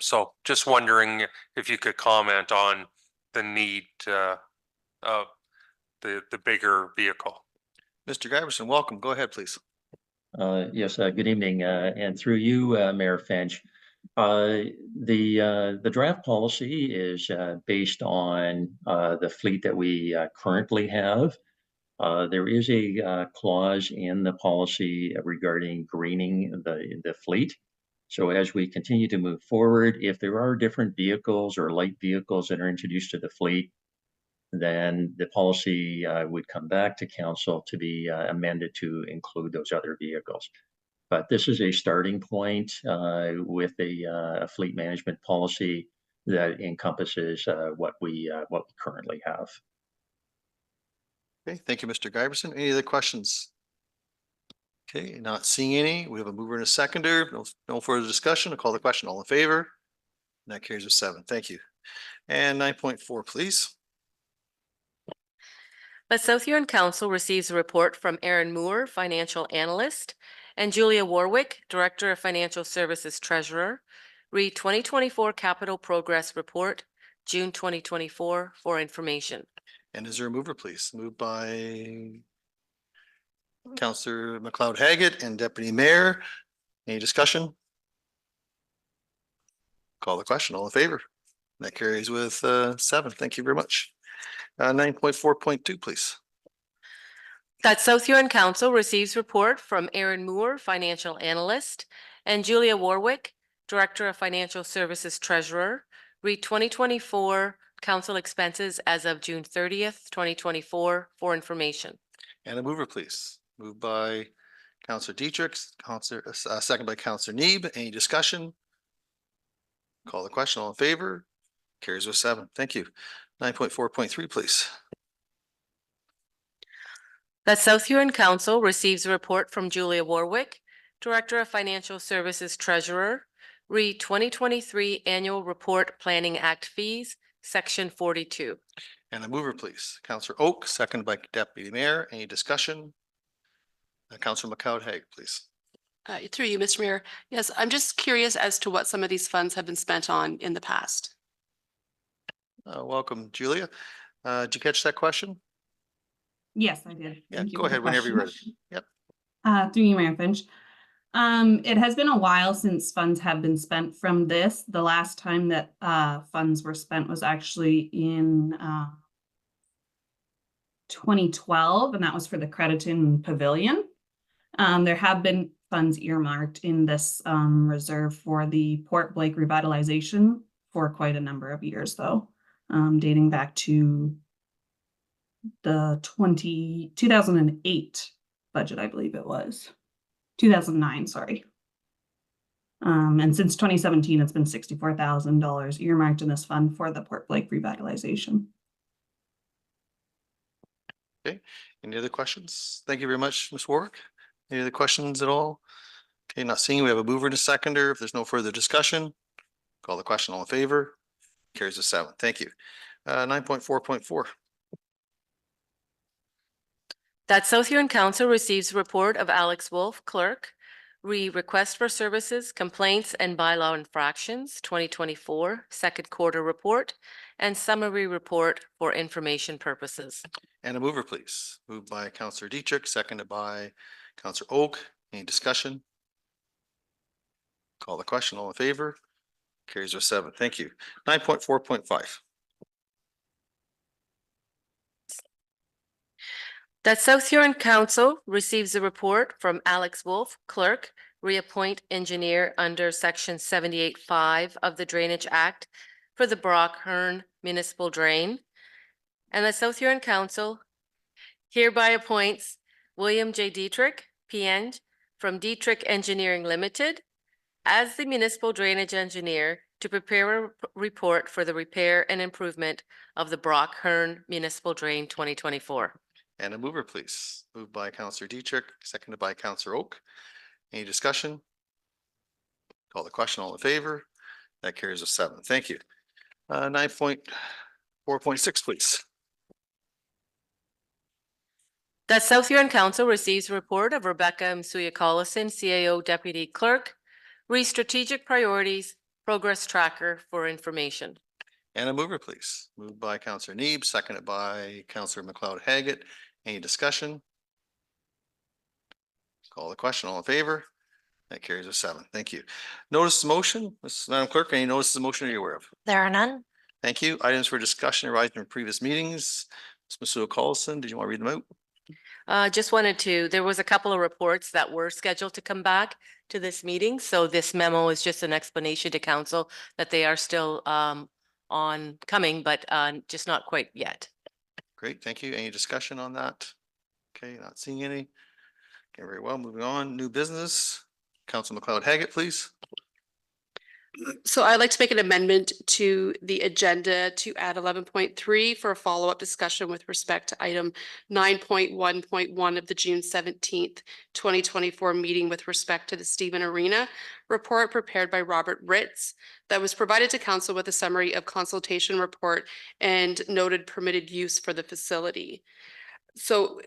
So just wondering if you could comment on the need of the bigger vehicle. Mr. Giverson, welcome. Go ahead, please. Yes, good evening, and through you, Mayor Finch. The draft policy is based on the fleet that we currently have. There is a clause in the policy regarding greening the fleet. So as we continue to move forward, if there are different vehicles or light vehicles that are introduced to the fleet, then the policy would come back to council to be amended to include those other vehicles. But this is a starting point with a fleet management policy that encompasses what we currently have. Okay, thank you, Mr. Giverson. Any other questions? Okay, not seeing any. We have a mover and a seconder. No further discussion. I'll call the question. All in favor? And that carries with 7. Thank you. And 9.4, please. That South Huron Council receives a report from Aaron Moore, Financial Analyst, and Julia Warwick, Director of Financial Services Treasurer, read 2024 Capital Progress Report, June 2024 for information. And is there a mover, please? Moved by Councillor McLeod Haggett and Deputy Mayor. Any discussion? Call the question. All in favor? That carries with 7. Thank you very much. 9.4.2, please. That South Huron Council receives report from Aaron Moore, Financial Analyst, and Julia Warwick, Director of Financial Services Treasurer, read 2024 council expenses as of June 30th, 2024 for information. And a mover, please. Moved by Councillor Dietrich, second by Councillor Neeb. Any discussion? Call the question. All in favor? Carries with 7. Thank you. 9.4.3, please. That South Huron Council receives a report from Julia Warwick, Director of Financial Services Treasurer, read 2023 Annual Report Planning Act Fees, Section 42. And a mover, please. Councillor Oak, second by Deputy Mayor. Any discussion? Councillor McLeod Haggett, please. Through you, Mr. Mayor. Yes, I'm just curious as to what some of these funds have been spent on in the past. Welcome, Julia. Did you catch that question? Yes, I did. Yeah, Thank you go for the ahead whenever you're ready. question. Yep. Through you, Mayor Finch. It has been a while since funds have been spent from this. The last time that funds were spent was actually in 2012, and that was for the Crediton Pavilion. There have been funds earmarked in this reserve for the Port Blake revitalization for quite a number of years, though, dating back to the 2008 budget, I believe it was. 2009, sorry. And since 2017, it's been $64,000 earmarked in this fund for the Port Blake revitalization. Okay. Any other questions? Thank you very much, Ms. Warwick. Any other questions at all? Okay, not seeing. We have a mover and a seconder. If there's no further discussion, call the question. All in favor? Carries with 7. Thank you. 9.4.4. That South Huron Council receives a report of Alex Wolf, Clerk, request for services, complaints, and bylaw infractions, 2024, second quarter report, and summary report for information purposes. And a mover, please. Moved by Councillor Dietrich, seconded by Councillor Oak. Any discussion? Call the question. All in favor? Carries with 7. Thank you. 9.4.5. That South Huron Council receives a report from Alex Wolf, Clerk, reappoint engineer under Section 78.5 of the Drainage Act for the Brock Hearn Municipal Drain. And the South Huron Council hereby appoints William J. Dietrich, PN, from Dietrich Engineering Limited as the municipal drainage engineer to prepare a report for the repair and improvement of the Brock Hearn Municipal Drain 2024. And a mover, please. Moved by Councillor Dietrich, seconded by Councillor Oak. Any discussion? Call the question. All in favor? That carries with 7. Thank you. 9.4.6, please. That South Huron Council receives a report of Rebecca Msuya Collison, CAO Deputy Clerk, strategic priorities, progress tracker for information. And a mover, please. Moved by Councillor Neeb, seconded by Councillor McLeod Haggett. Any discussion? Call the question. All in favor? That carries with 7. Thank you. Notice of motion, Madam Clerk, any notices of motion are you aware of? There are none. Thank you. Items for discussion arising from previous meetings. Ms. Masuda Carlson, did you want to read them out? Just wanted to, there was a couple of reports that were scheduled to come back to this meeting. So this memo is just an explanation to council that they are still on coming, but just not quite yet. Great, thank you. Any discussion on that? Okay, not seeing any. Okay, very well. Moving on. New business. Council McLeod Haggett, please. So I'd like to make an amendment to the agenda to add 11.3 for a follow-up discussion with respect to item 9.1.1 of the June 17th, 2024 meeting with respect to the Stephen Arena report prepared by Robert Ritz that was provided to council with a summary of consultation report and noted permitted use for the facility. So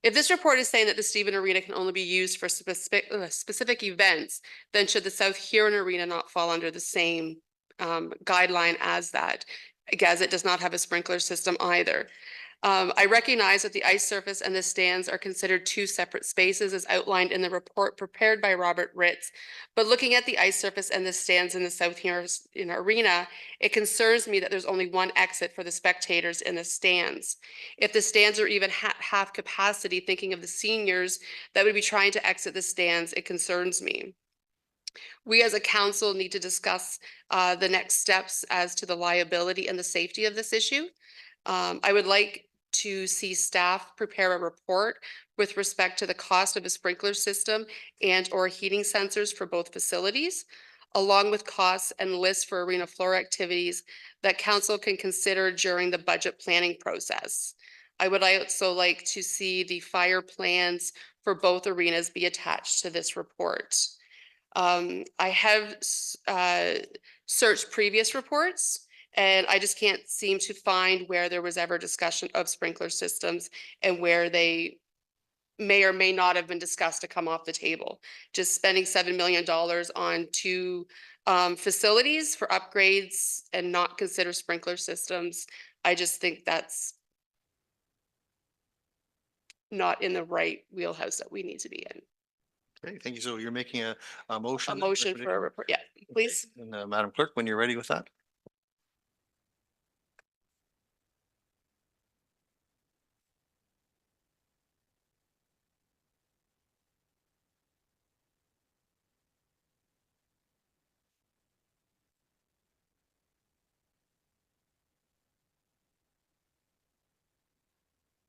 if this report is saying that the Stephen Arena can only be used for specific events, then should the South Huron Arena not fall under the same guideline as that, as it does not have a sprinkler system either? I recognize that the ice surface and the stands are considered 2 separate spaces as outlined in the report prepared by Robert Ritz. But looking at the ice surface and the stands in the South Huron Arena, it concerns me that there's only one exit for the spectators in the stands. If the stands are even half capacity, thinking of the seniors that would be trying to exit the stands, it concerns me. We as a council need to discuss the next steps as to the liability and the safety of this issue. I would like to see staff prepare a report with respect to the cost of a sprinkler system and or heating sensors for both facilities, along with costs and lists for arena floor activities that council can consider during the budget planning process. I would also like to see the fire plans for both arenas be attached to this report. I have searched previous reports, and I just can't seem to find where there was ever discussion of sprinkler systems and where they may or may not have been discussed to come off the table. Just spending $7 million on 2 facilities for upgrades and not consider sprinkler systems, I just think that's not in the right wheelhouse that we need to be in. Okay, thank you. So you're making a motion? A motion for a report, yeah, please. And Madam Clerk, when you're ready with that.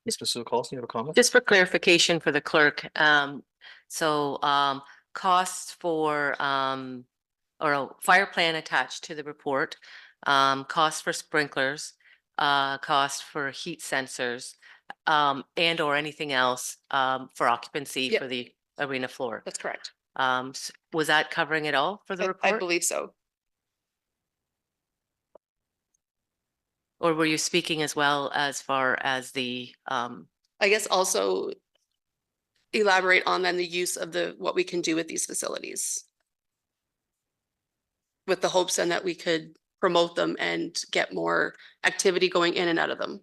Ms. Masuda Carlson, you have a comment? Just for clarification for the clerk, costs for or a fire plan attached to the report, cost for sprinklers, cost for heat sensors, and or anything else for occupancy Yep. for the arena floor. That's correct. Was that covering it all for the I report? believe so. Or were you speaking as well as far as the I guess also elaborate on then the use of what we can do with these facilities, with the hopes then that we could promote them and get more activity going in and out of them.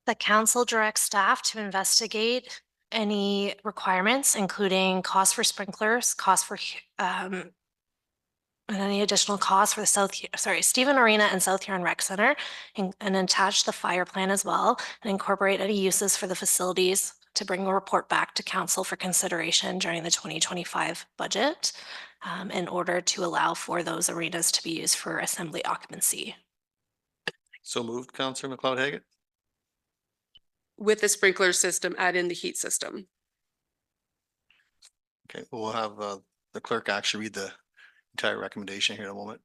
The council directs staff to investigate any requirements, including cost for sprinklers, cost for and any additional costs for the Stephen Arena and South Huron Rec Center, and attach the fire plan as well, and incorporate any uses for the facilities to bring a report back to council for consideration during the 2025 budget, in order to allow for those arenas to be used for assembly occupancy. So moved, Councillor McLeod Haggett. With the sprinkler system, add in the heat system. Okay, we'll have the clerk actually read the entire recommendation here in a moment.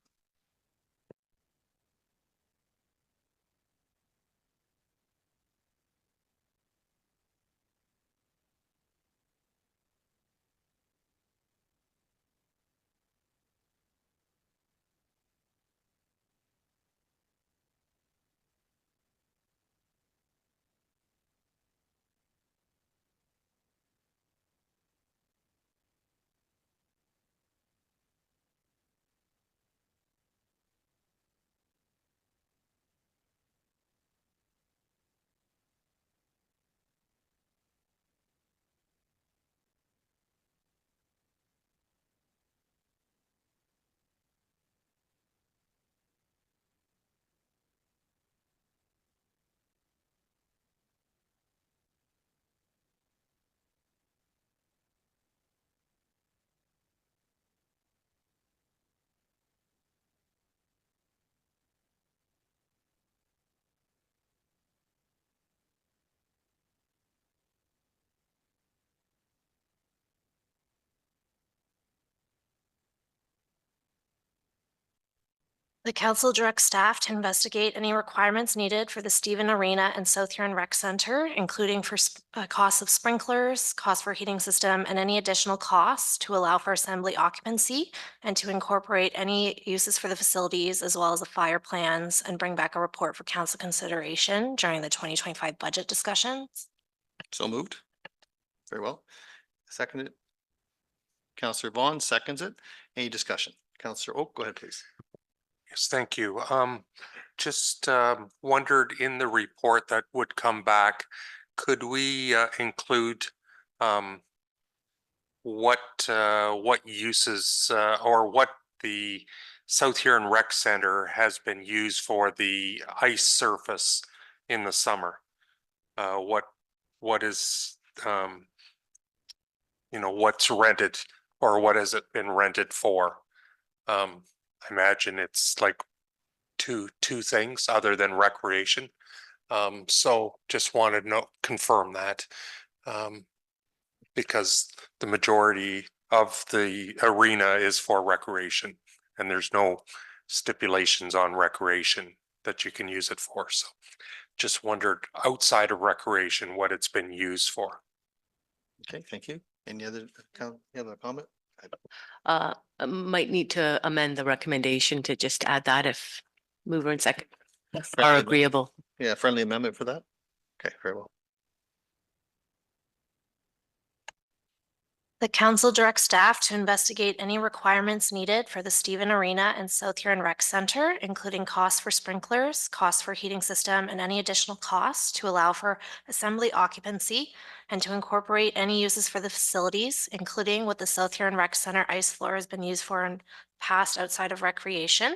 The council directs staff to investigate any requirements needed for the Stephen Arena and South Huron Rec Center, including for costs of sprinklers, cost for heating system, and any additional costs to allow for assembly occupancy and to incorporate any uses for the facilities as well as the fire plans and bring back a report for council consideration during the 2025 budget discussions. So moved. Very well. Seconded. Counselor Vaughn seconds it. Any discussion? Counselor Oak, go ahead, please. Yes, thank you. Just wondered in the report that would come back, could we include what uses or what the South Huron Rec Center has been used for the ice surface in the summer? What is what's rented or what has it been rented for? I imagine it's like two things other than recreation. So just wanted to confirm that because the majority of the arena is for recreation and there's no stipulations on recreation that you can use it for. So just wondered outside of recreation what it's been used for. Okay, thank you. Any other comment? Might need to amend the recommendation to just add that if mover and second are Friendly agreeable. Yeah, friendly amendment for that? Okay, very well. The council directs staff to investigate any requirements needed for the Stephen Arena and South Huron Rec Center, including costs for sprinklers, costs for heating system, and any additional costs to allow for assembly occupancy and to incorporate any uses for the facilities, including what the South Huron Rec Center ice floor has been used for in past outside of recreation,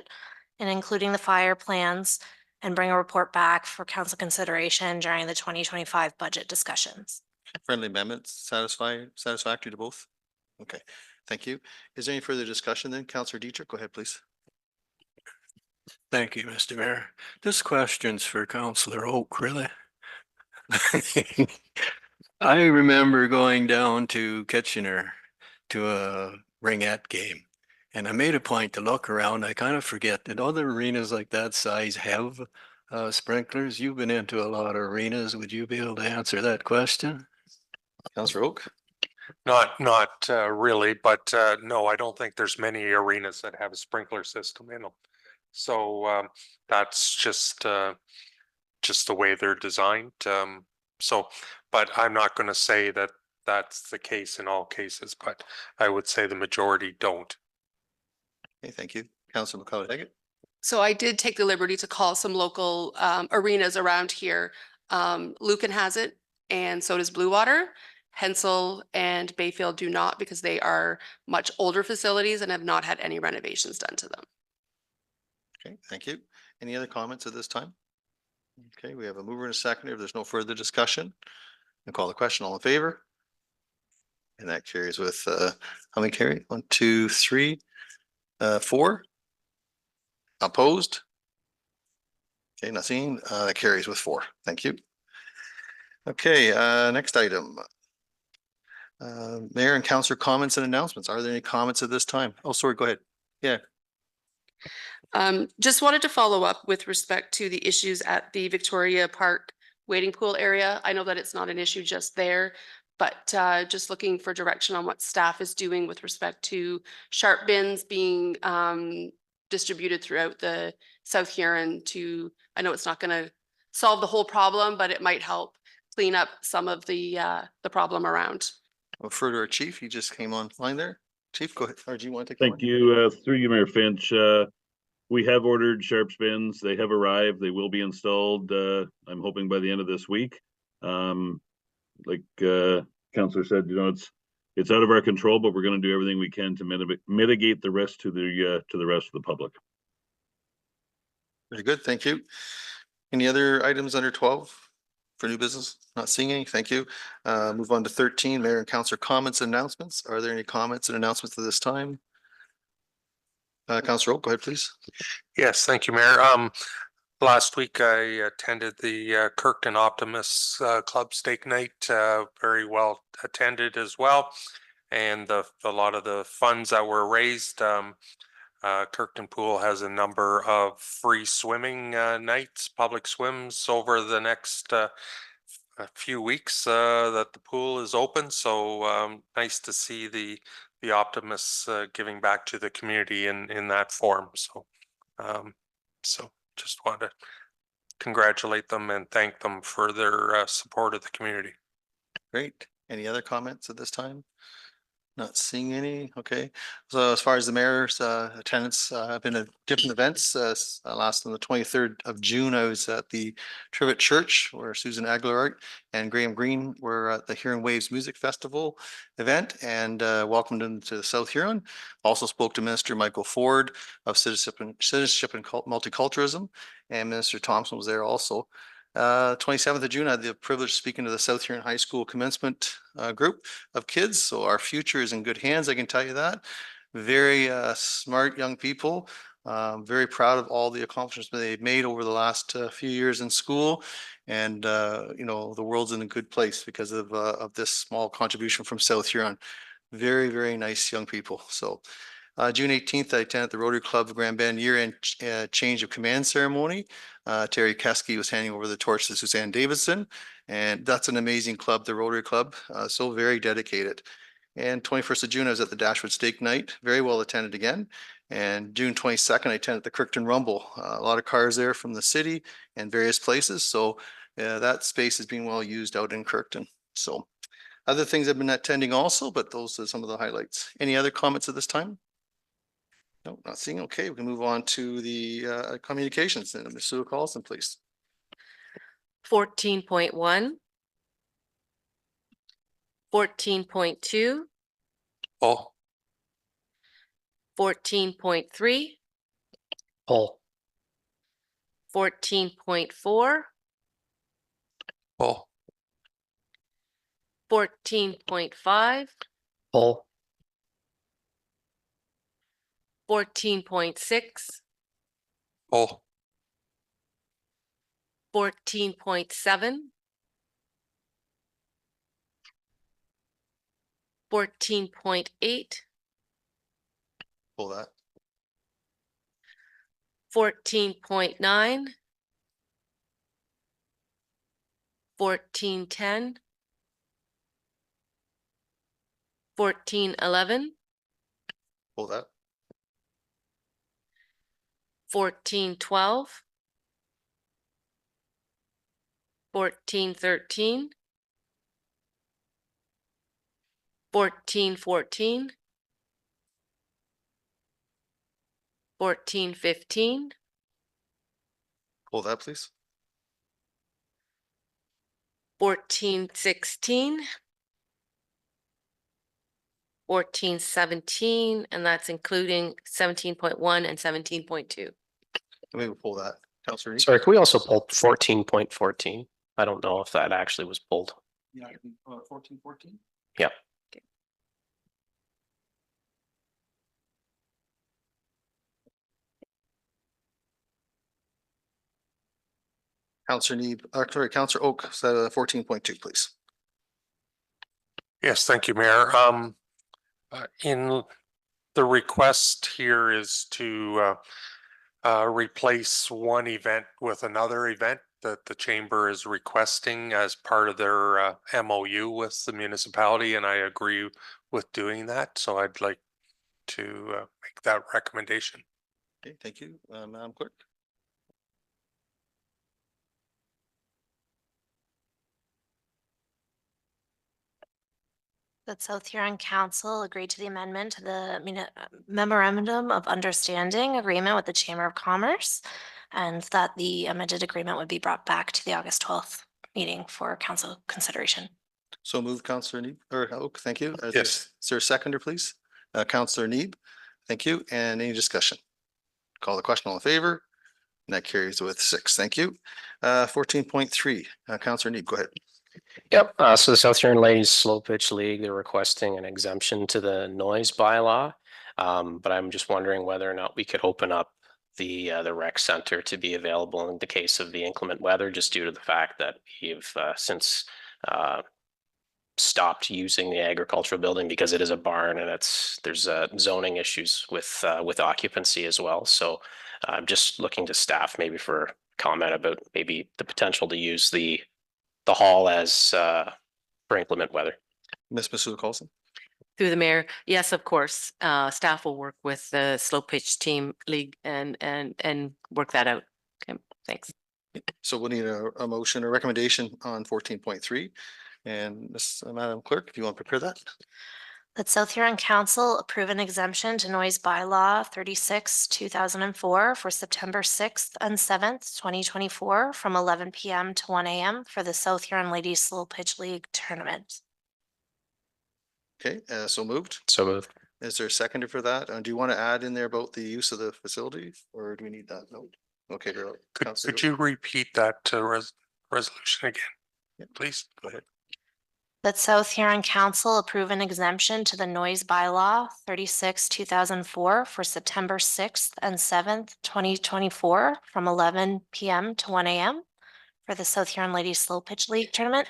and including the fire plans, and bring a report back for council consideration during the 2025 budget discussions. Friendly amendments satisfactory to both? Okay, thank you. Is there any further discussion then? Counselor Dietrich, go ahead, please. Thank you, Mr. Mayor. This question's for Counselor Oak, really. I remember going down to Kitchener to a ringette game. And I made a point to look around. I kind of forget that other arenas like that size have sprinklers. You've been into a lot of arenas. Would you be able to answer that question? Counselor Oak? Not really, but no, I don't think there's many arenas that have a sprinkler system in them. So that's just the way they're designed. But I'm not going to say that that's the case in all cases, but I would say the majority don't. Okay, thank you. Counselor McCullough-Haggett? So I did take the liberty to call some local arenas around here. Lucan has it, and so does Blue Water. Hensel and Bayfield do not because they are much older facilities and have not had any renovations done to them. Okay, thank you. Any other comments at this time? Okay, we have a mover and a seconder. If there's no further discussion, I'll call the question. All in favor? And that carries with, how many carry? 1, 2, 3, 4. Opposed? Okay, nothing. That carries with 4. Thank you. Okay, next item. Mayor and councillor comments and announcements. Are there any comments at this time? Oh, sorry, go ahead. Yeah. Just wanted to follow up with respect to the issues at the Victoria Park waiting pool area. I know that it's not an issue just there, but just looking for direction on what staff is doing with respect to sharp bins being distributed throughout the South Huron to, I know it's not going to solve the whole problem, but it might help clean up some of the problem around. Well, further, Chief, you just came online there. Chief, go ahead. Or do you want to take? Thank you. Through you, Mayor Finch. We have ordered sharps bins. They have arrived. They will be installed. I'm hoping by the end of this week. Like Councillor said, it's out of our control, but we're going to do everything we can to mitigate the risk to the rest of the public. Very good. Thank you. Any other items under 12 for new business? Not seeing any. Thank you. Move on to 13, Mayor and Councillor comments and announcements. Are there any comments and announcements at this time? Councillor Oak, go ahead, please. Yes, thank you, Mayor. Last week I attended the Kirkton Optimus Club Steak Night, very well attended as well. And a lot of the funds that were raised Kirkton Pool has a number of free swimming nights, public swims over the next a few weeks that the pool is open. So nice to see the optimists giving back to the community in that form. So so just want to congratulate them and thank them for their support of the community. Great. Any other comments at this time? Not seeing any. Okay. So as far as the mayor's attendance, I've been at different events. Last on the 23rd of June, I was at the Trivet Church where Susan Aguilar and Graham Green were at the Huron Waves Music Festival event and welcomed them to South Huron. Also spoke to Minister Michael Ford of Citizenship and Multiculturalism, and Minister Thompson was there also. 27th of June, I had the privilege of speaking to the South Huron High School commencement group of kids. So our future is in good hands, I can tell you that. Very smart young people. Very proud of all the accomplishments they've made over the last few years in school. And, you know, the world's in a good place because of this small contribution from South Huron. Very, very nice young people. So June 18th, I attended the Rotary Club Grand Bend year-end change of command ceremony. Terry Keski was handing over the torch to Suzanne Davidson, and that's an amazing club, the Rotary Club, so very dedicated. And 21st of June, I was at the Dashwood Steak Night, very well attended again. And June 22nd, I attended the Kirkton Rumble. A lot of cars there from the city and various places, so that space is being well used out in Kirkton. So other things I've been attending also, but those are some of the highlights. Any other comments at this time? No, not seeing. Okay, we can move on to the communications. And Ms. Sue Carlson, please. 14.1. 14.2. Paul. 14.3. Paul. 14.4. Paul. 14.5. Paul. 14.6. Paul. 14.7. 14.8. Pull that. 14.9. 14.10. 14.11. Pull that. 14.12. 14.13. 14.14. 14.15. Pull that, please. 14.16. 14.17, and that's including 17.1 and 17.2. Maybe we'll pull that. Councillor Neep? Sorry, can we also pull 14.14? I don't know if that actually was pulled. Yeah, 14.14. Yeah. Councillor Neep, sorry, Councillor Oak, 14.2, please. Yes, thank you, Mayor. In the request here is to replace one event with another event that the chamber is requesting as part of their MOU with the municipality, and I agree with doing that. So I'd like to make that recommendation. Okay, thank you, Madam Clerk. That South Huron Council agreed to the amendment to the memorandum of understanding agreement with the Chamber of Commerce, and that the amended agreement would be brought back to the August 12th meeting for council consideration. So move, Councillor Neep, or Oak, thank you. Yes. Is there a seconder, please? Councillor Neep, thank you. And any discussion? Call the question, all in favor? And that carries with 6, thank you. 14.3, Councillor Neep, go ahead. Yep. So the South Huron Ladies Slow Pitch League, they're requesting an exemption to the noise bylaw. But I'm just wondering whether or not we could open up the rec center to be available in the case of the inclement weather, just due to the fact that we've since stopped using the agricultural building because it is a barn and there's zoning issues with occupancy as well. So I'm just looking to staff maybe for comment about maybe the potential to use the hall as for inclement weather. Ms. Masuda Carlson. Through the mayor, yes, of course, staff will work with the Slow Pitch Team League and work that out. Okay, thanks. So we'll need a motion or recommendation on 14.3. And Madam Clerk, if you want to prepare that. That South Huron Council approve an exemption to noise bylaw 36, 2004 for September 6th and 7th, 2024 from 11 PM to 1 AM for the South Huron Ladies Slow Pitch League tournament. Okay, so moved. So moved. Is there a seconder for that? Do you want to add in there about the use of the facility or do we need that note? Okay, Could you repeat that resolution again, please? Go ahead. That South Huron Council approve an exemption to the noise bylaw 36, 2004 for September 6th and 7th, 2024 from 11 PM to 1 AM for the South Huron Ladies Slow Pitch League tournament.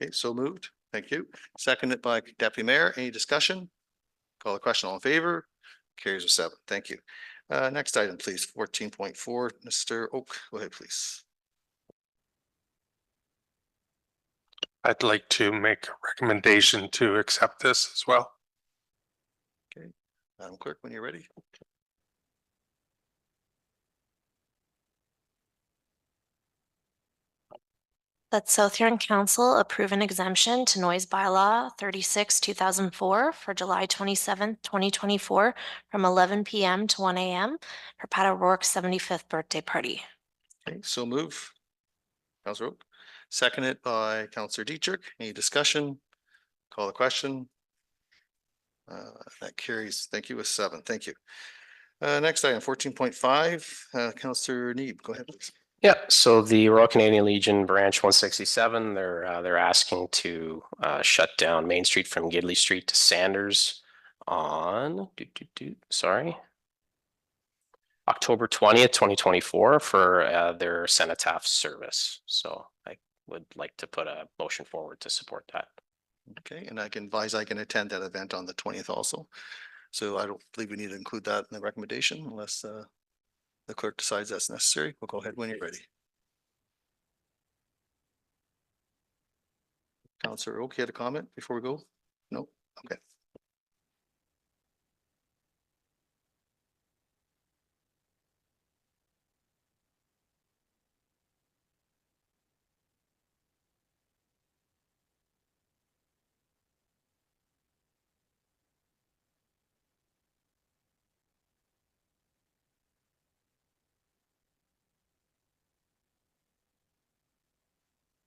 Okay, so moved. Thank you. Seconded by Deputy Mayor. Any discussion? Call the question. All in favor? Carries with 7. Thank you. Next item, please. 14.4. Mr. Oak, go ahead, please. I'd like to make a recommendation to accept this as well. Okay, Madam Clerk, when you're ready. That South Huron Council approve an exemption to noise bylaw 36, 2004 for July 27th, 2024 from 11 PM to 1 AM for Pat O'Rourke's 75th birthday party. Okay, so move. Councilor Oak. Seconded by Councilor Dietrich. Any discussion? Call the question. That carries. Thank you with 7. Thank you. Next item, 14.5. Councilor Neeb, go ahead, please. Yeah, so the Royal Canadian Legion Branch 167, they're asking to shut down Main Street from Gidley Street to Sanders on October 20th, 2024 for their cenotaph service. So I would like to put a motion forward to support that. Okay, and I can advise I can attend that event on the 20th also. So I don't believe we need to include that in the recommendation unless the clerk decides that's necessary. We'll go ahead when you're ready. Councilor Oak, you had a comment before we go? No? Okay.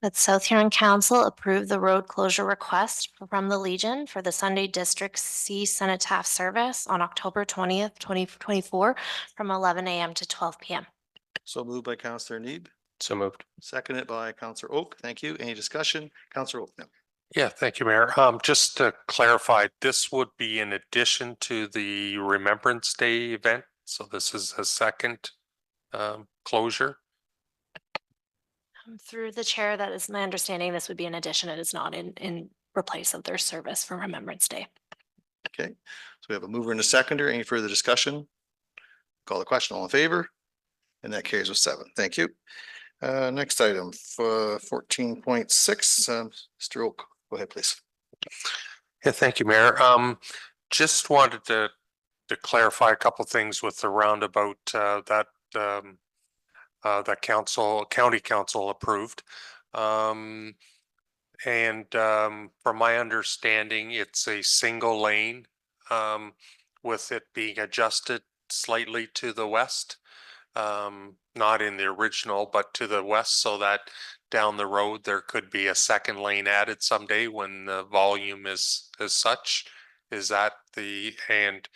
That South Huron Council approve the road closure request from the Legion for the Sunday District C Cenotaph service on October 20th, 2024 from 11 AM to 12 PM. So moved by Councilor Neeb. So moved. Seconded by Councilor Oak. Thank you. Any discussion? Councilor Oak now. Yeah, thank you, Mayor. Just to clarify, this would be in addition to the Remembrance Day event. So this is a second closure. Through the chair, that is my understanding. This would be an addition. It is not in replace of their service for Remembrance Day. Okay, so we have a mover and a seconder. Any further discussion? Call the question. All in favor? And that carries with 7. Thank you. Next item, 14.6. Mr. Oak, go ahead, please. Yeah, thank you, Mayor. Just wanted to clarify a couple things with the roundabout that county council approved. From my understanding, it's a single lane with it being adjusted slightly to the west, not in the original, but to the west, so that down the road there could be a second lane added someday when the volume is as such. Is that and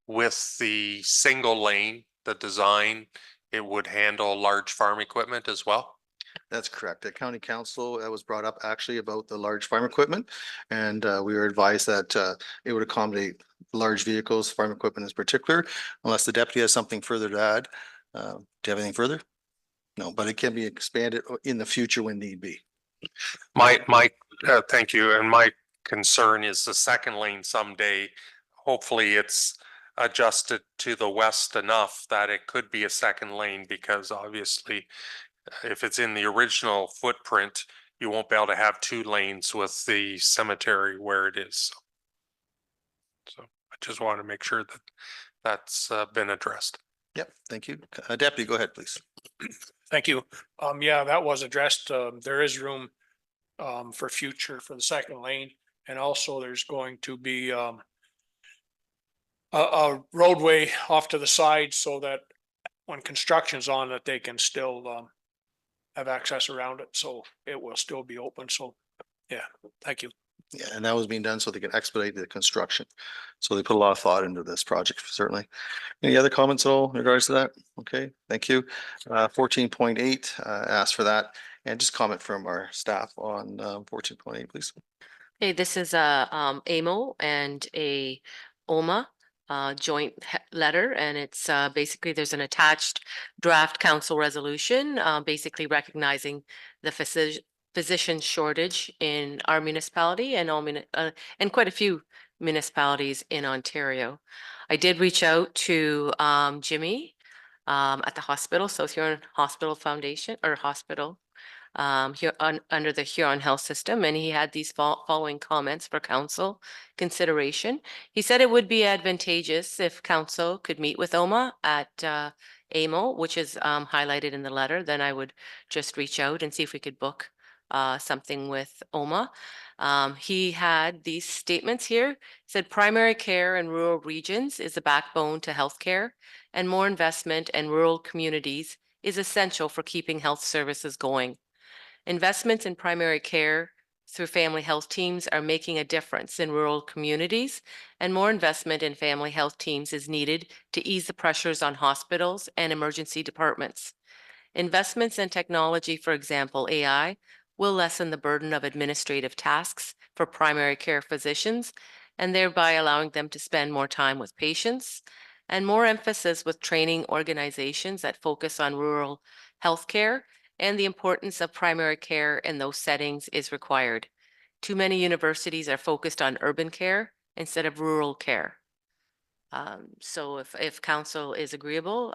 with the single lane, the design, it would handle large farm equipment as well? That's correct. At county council, that was brought up actually about the large farm equipment. And we were advised that it would accommodate large vehicles, farm equipment in particular, unless the deputy has something further to add. Do you have anything further? No, but it can be expanded in the future when need be. My Thank you. And my concern is the second lane someday, hopefully it's adjusted to the west enough that it could be a second lane, because obviously if it's in the original footprint, you won't be able to have two lanes with the cemetery where it is. So I just want to make sure that that's been addressed. Yep, thank you. Deputy, go ahead, please. Thank you. Yeah, that was addressed. There is room for future for the second lane. And also there's going to be a roadway off to the side so that when construction's on, that they can still have access around it. So it will still be open. So yeah, thank you. Yeah, and that was being done so they could expedite the construction. So they put a lot of thought into this project, certainly. Any other comments at all in regards to that? Okay, thank you. 14.8, ask for that. And just comment from our staff on 14.8, please. Okay, this is a AMO and a OMA joint letter, and it's basically there's an attached draft council resolution basically recognizing the physician shortage in our municipality and and quite a few municipalities in Ontario. I did reach out to Jimmy at the hospital, South Huron Hospital Foundation or hospital here under the Huron Health System, and he had these following comments for council consideration. He said it would be advantageous if council could meet with OMA at AMO, which is highlighted in the letter. Then I would just reach out and see if we could book something with OMA. He had these statements here. He said primary care in rural regions is the backbone to healthcare, and more investment in rural communities is essential for keeping health services going. Investments in primary care through family health teams are making a difference in rural communities, and more investment in family health teams is needed to ease the pressures on hospitals and emergency departments. Investments in technology, for example, AI, will lessen the burden of administrative tasks for primary care physicians and thereby allowing them to spend more time with patients, and more emphasis with training organizations that focus on rural healthcare and the importance of primary care in those settings is required. Too many universities are focused on urban care instead of rural care. So if council is agreeable,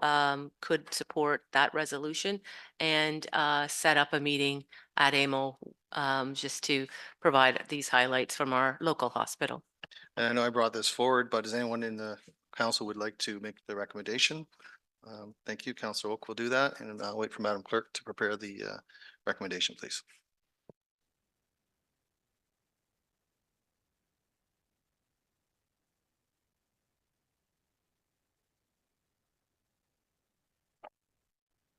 could support that resolution and set up a meeting at AMO just to provide these highlights from our local hospital. And I know I brought this forward, but does anyone in the council would like to make the recommendation? Thank you, Councillor Oak will do that, and I'll wait for Madam Clerk to prepare the recommendation, please.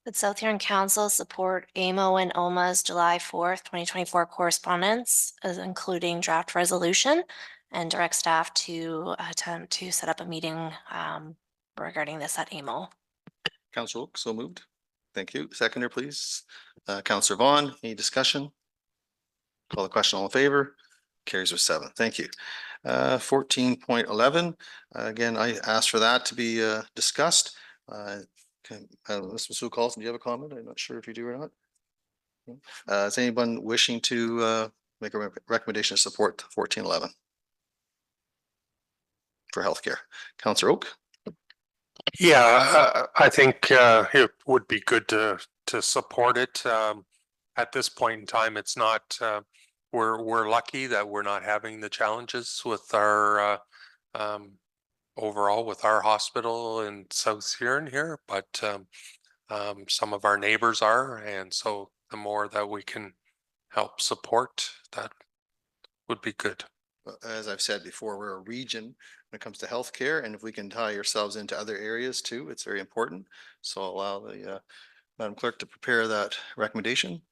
Would South Huron Council support AMO and OMA's July 4th, 2024 correspondence, as including draft resolution, and direct staff to attempt to set up a meeting regarding this at AMO? Councillor Oak, so moved. Thank you. Seconder, please. Councillor Vaughn, any discussion? Call the question, all in favor? Carries with 7. Thank you. 14.11, again, I asked for that to be discussed. Mr. Sue Carlson, do you have a comment? I'm not sure if you do or not. Is anyone wishing to make a recommendation to support 14.11 for healthcare? Councillor Oak? Yeah, I think it would be good to support it. At this point in time, it's not, we're lucky that we're not having the challenges with our overall with our hospital in South Huron here, but some of our neighbors are, and so the more that we can help support, that would be good. As I've said before, we're a region when it comes to healthcare, and if we can tie ourselves into other areas too, it's very important. So I'll allow the Madam Clerk to prepare that recommendation.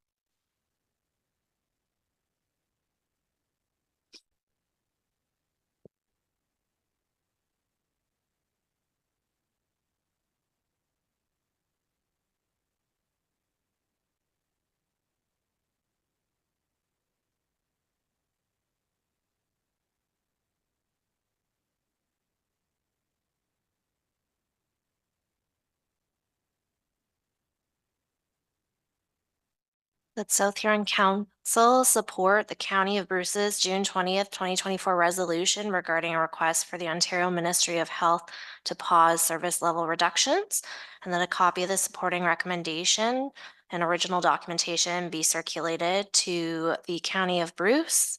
That South Huron Council support the County of Bruce's June 20th, 2024 resolution regarding a request for the Ontario Ministry of Health to pause service level reductions, and that a copy of the supporting recommendation and original documentation be circulated to the County of Bruce,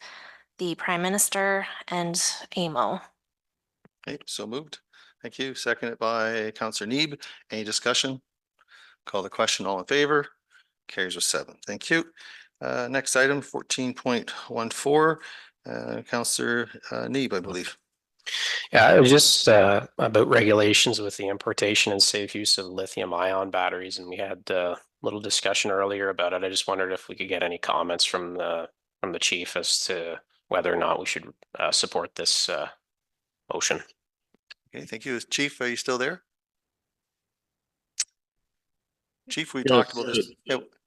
the Prime Minister, and AMO. Okay, so moved. Thank you. Seconded by Councillor Neeb. Any discussion? Call the question. All in favor? Carries with 7. Thank you. Next item, 14.14. Councillor Neeb, I believe. Yeah, it was just about regulations with the importation and safe use of lithium ion batteries, and we had a little discussion earlier about it. I just wondered if we could get any comments from the chief as to whether or not we should support this motion. Okay, thank you. Chief, are you still there? Chief, we Yes, talked about this.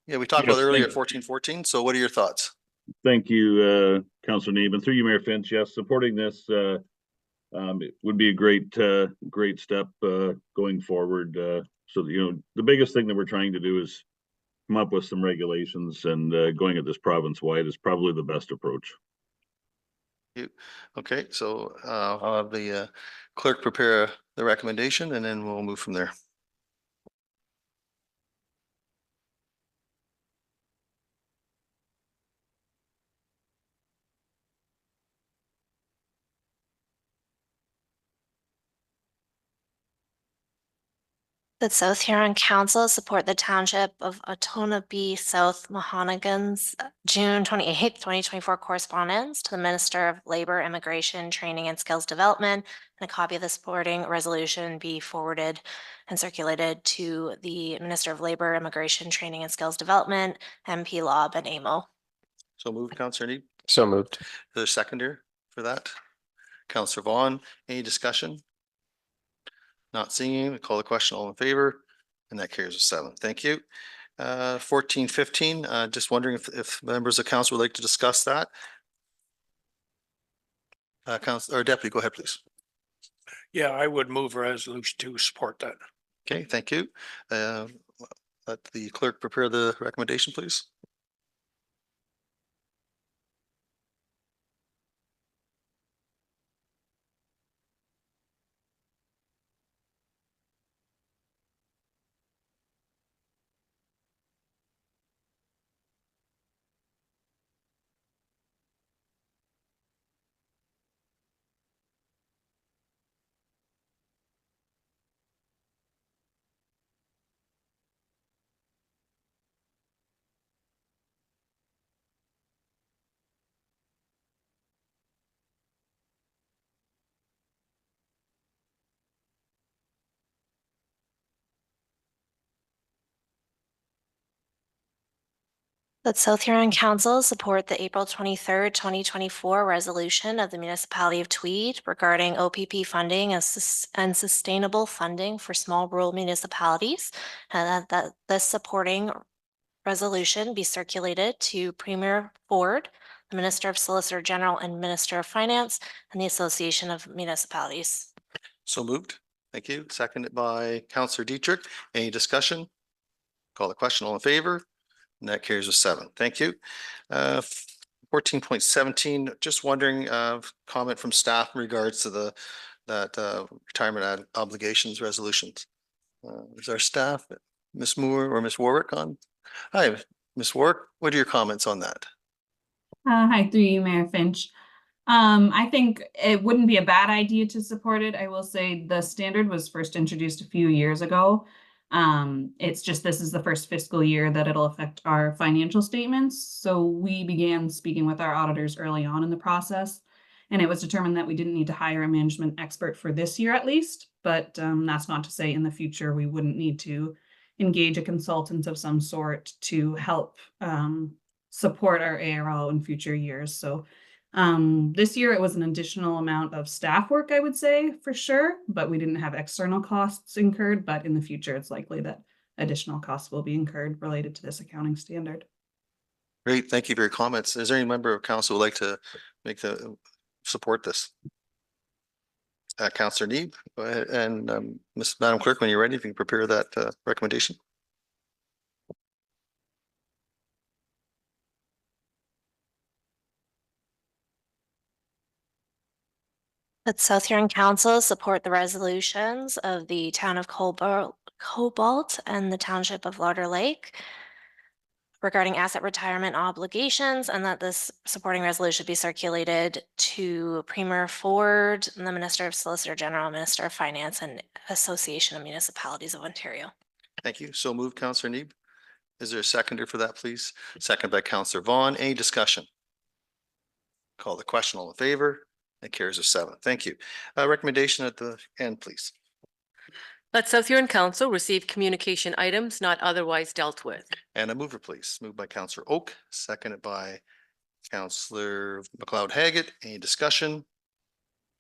Yeah, we talked about yes, earlier thank- 1414. So what are your thoughts? Thank you, Councillor Neeb, and through you, Mayor Finch. Yes, supporting this it would be a great step going forward. So the biggest thing that we're trying to do is come up with some regulations, and going at this province wide is probably the best approach. Okay, so I'll have the clerk prepare the recommendation, and then we'll move from there. That South Huron Council support the Township of Otonabee South Mohegan's June 28th, 2024 correspondence to the Minister of Labor, Immigration, Training and Skills Development, and a copy of the supporting resolution be forwarded and circulated to the Minister of Labor, Immigration, Training and Skills Development, MP Lob, and AMO. So moved, Councillor Neeb. So moved. The seconder for that, Councillor Vaughn. Any discussion? Not seeing, call the question. All in favor? And that carries with 7. Thank you. 1415, just wondering if members of council would like to discuss that. Council or Deputy, go ahead, please. Yeah, I would move a resolution to support that. Okay, thank you. Let the clerk prepare the recommendation, please. That South Huron Council support the April 23rd, 2024 resolution of the Municipality of Tweed regarding OPP funding and sustainable funding for small rural municipalities, and that this supporting resolution be circulated to Premier Ford, the Minister of Solicitor General and Minister of Finance, and the Association of Municipalities. So moved. Thank you. Seconded by Councillor Dietrich. Any discussion? Call the question. All in favor? And that carries with 7. Thank you. 14.17, just wondering, comment from staff in regards to that retirement obligations resolutions. Is our staff, Ms. Moore or Ms. Warwick on? Hi, Ms. Warwick, what are your comments on that? Hi, through you, Mayor Finch. I think it wouldn't be a bad idea to support it. I will say the standard was first introduced a few years ago. It's just this is the first fiscal year that it'll affect our financial statements. So we began speaking with our auditors early on in the process, and it was determined that we didn't need to hire a management expert for this year at least, but that's not to say in the future we wouldn't need to engage a consultant of some sort to help support our ARO in future years. So this year it was an additional amount of staff work, I would say, for sure, but we didn't have external costs incurred, but in the future it's likely that additional costs will be incurred related to this accounting standard. Great, thank you for your comments. Is there any member of council who would like to support this? Councillor Neeb, go ahead, and Madam Clerk, when you're ready, if you can prepare that recommendation. That South Huron Council support the resolutions of the town of Cobalt and the township of Lauder Lake regarding asset retirement obligations, and that this supporting resolution be circulated to Premier Ford and the Minister of Solicitor General, Minister of Finance, and Association of Municipalities of Ontario. Thank you. So moved, Counselor Neeb. Is there a seconder for that, please? Second by Counselor Vaughn. Any discussion? Call the question. All in favor? That carries with 7. Thank you. Recommendation at the end, please. Let South Huron Council receive communication items not otherwise dealt with. And a mover, please. Moved by Counselor Oak, seconded by Counselor McLeod Haggett. Any discussion?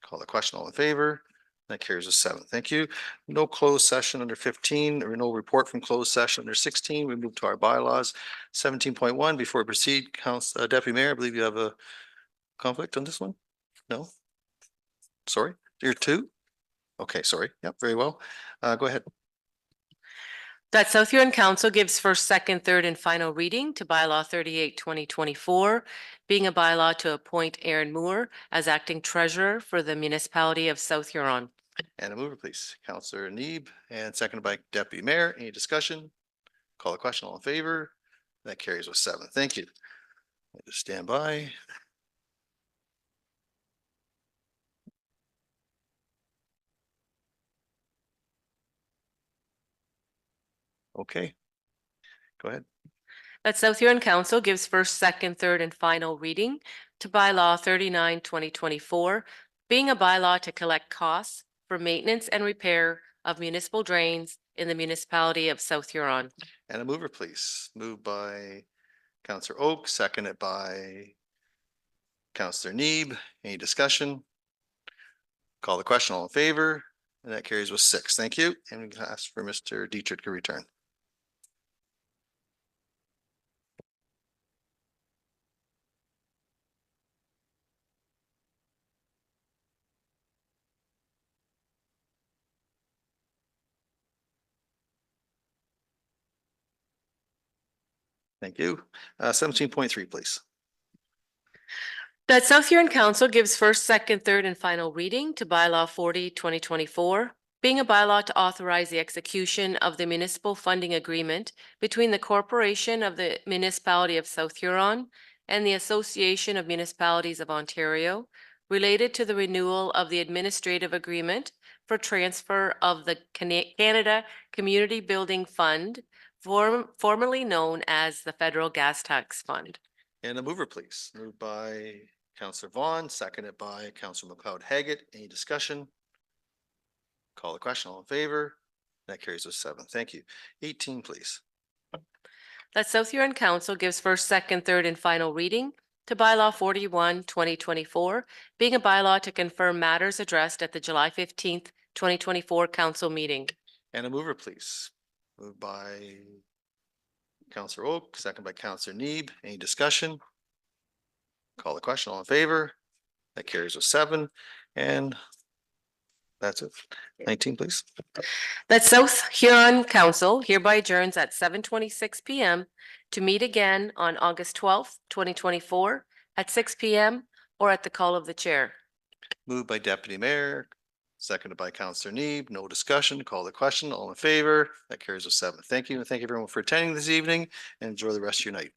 Call the question. All in favor? That carries with 7. Thank you. No closed session under 15 or no report from closed session under 16. We move to our bylaws. 17.1. Before we proceed, Deputy Mayor, I believe you have a conflict on this one? No? Sorry, you're 2? Okay, sorry. Yep, very well. Go ahead. That South Huron Council gives first, second, third, and final reading to bylaw 38, 2024, being a bylaw to appoint Aaron Moore as acting treasurer for the municipality of South Huron. And a mover, please. Counselor Neeb, and seconded by Deputy Mayor. Any discussion? Call the question. All in favor? That carries with 7. Thank you. Just stand by. Okay. Go ahead. That South Huron Council gives first, second, third, and final reading to bylaw 39, 2024, being a bylaw to collect costs for maintenance and repair of municipal drains in the municipality of South Huron. And a mover, please. Moved by Counselor Oak, seconded by Counselor Neeb. Any discussion? Call the question. All in favor? And that carries with 6. Thank you. And we can ask for Mr. Dietrich to return. Thank you. 17.3, please. That South Huron Council gives first, second, third, and final reading to bylaw 40, 2024, being a bylaw to authorize the execution of the municipal funding agreement between the Corporation of the Municipality of South Huron and the Association of Municipalities of Ontario related to the renewal of the administrative agreement for transfer of the Canada Community Building Fund, formerly known as the Federal Gas Tax Fund. And a mover, please. Moved by Counselor Vaughn, seconded by Counselor McLeod Haggett. Any discussion? Call the question. All in favor? That carries with 7. Thank you. 18, please. That South Huron Council gives first, second, third, and final reading to bylaw 41, 2024, being a bylaw to confirm matters addressed at the July 15th, 2024 council meeting. And a mover, please. Moved by Counselor Oak, second by Counselor Neeb. Any discussion? Call the question. All in favor? That carries with 7. And that's it. 19, please. That South Huron Council hereby adjourns at 7:26 p.m. to meet again on August 12th, 2024 at 6 p.m. or at the call of the chair. Moved by Deputy Mayor, seconded by Counselor Neeb. No discussion. Call the question. All in favor? That carries with 7. Thank you. And thank you everyone for attending this evening and enjoy the rest of your night.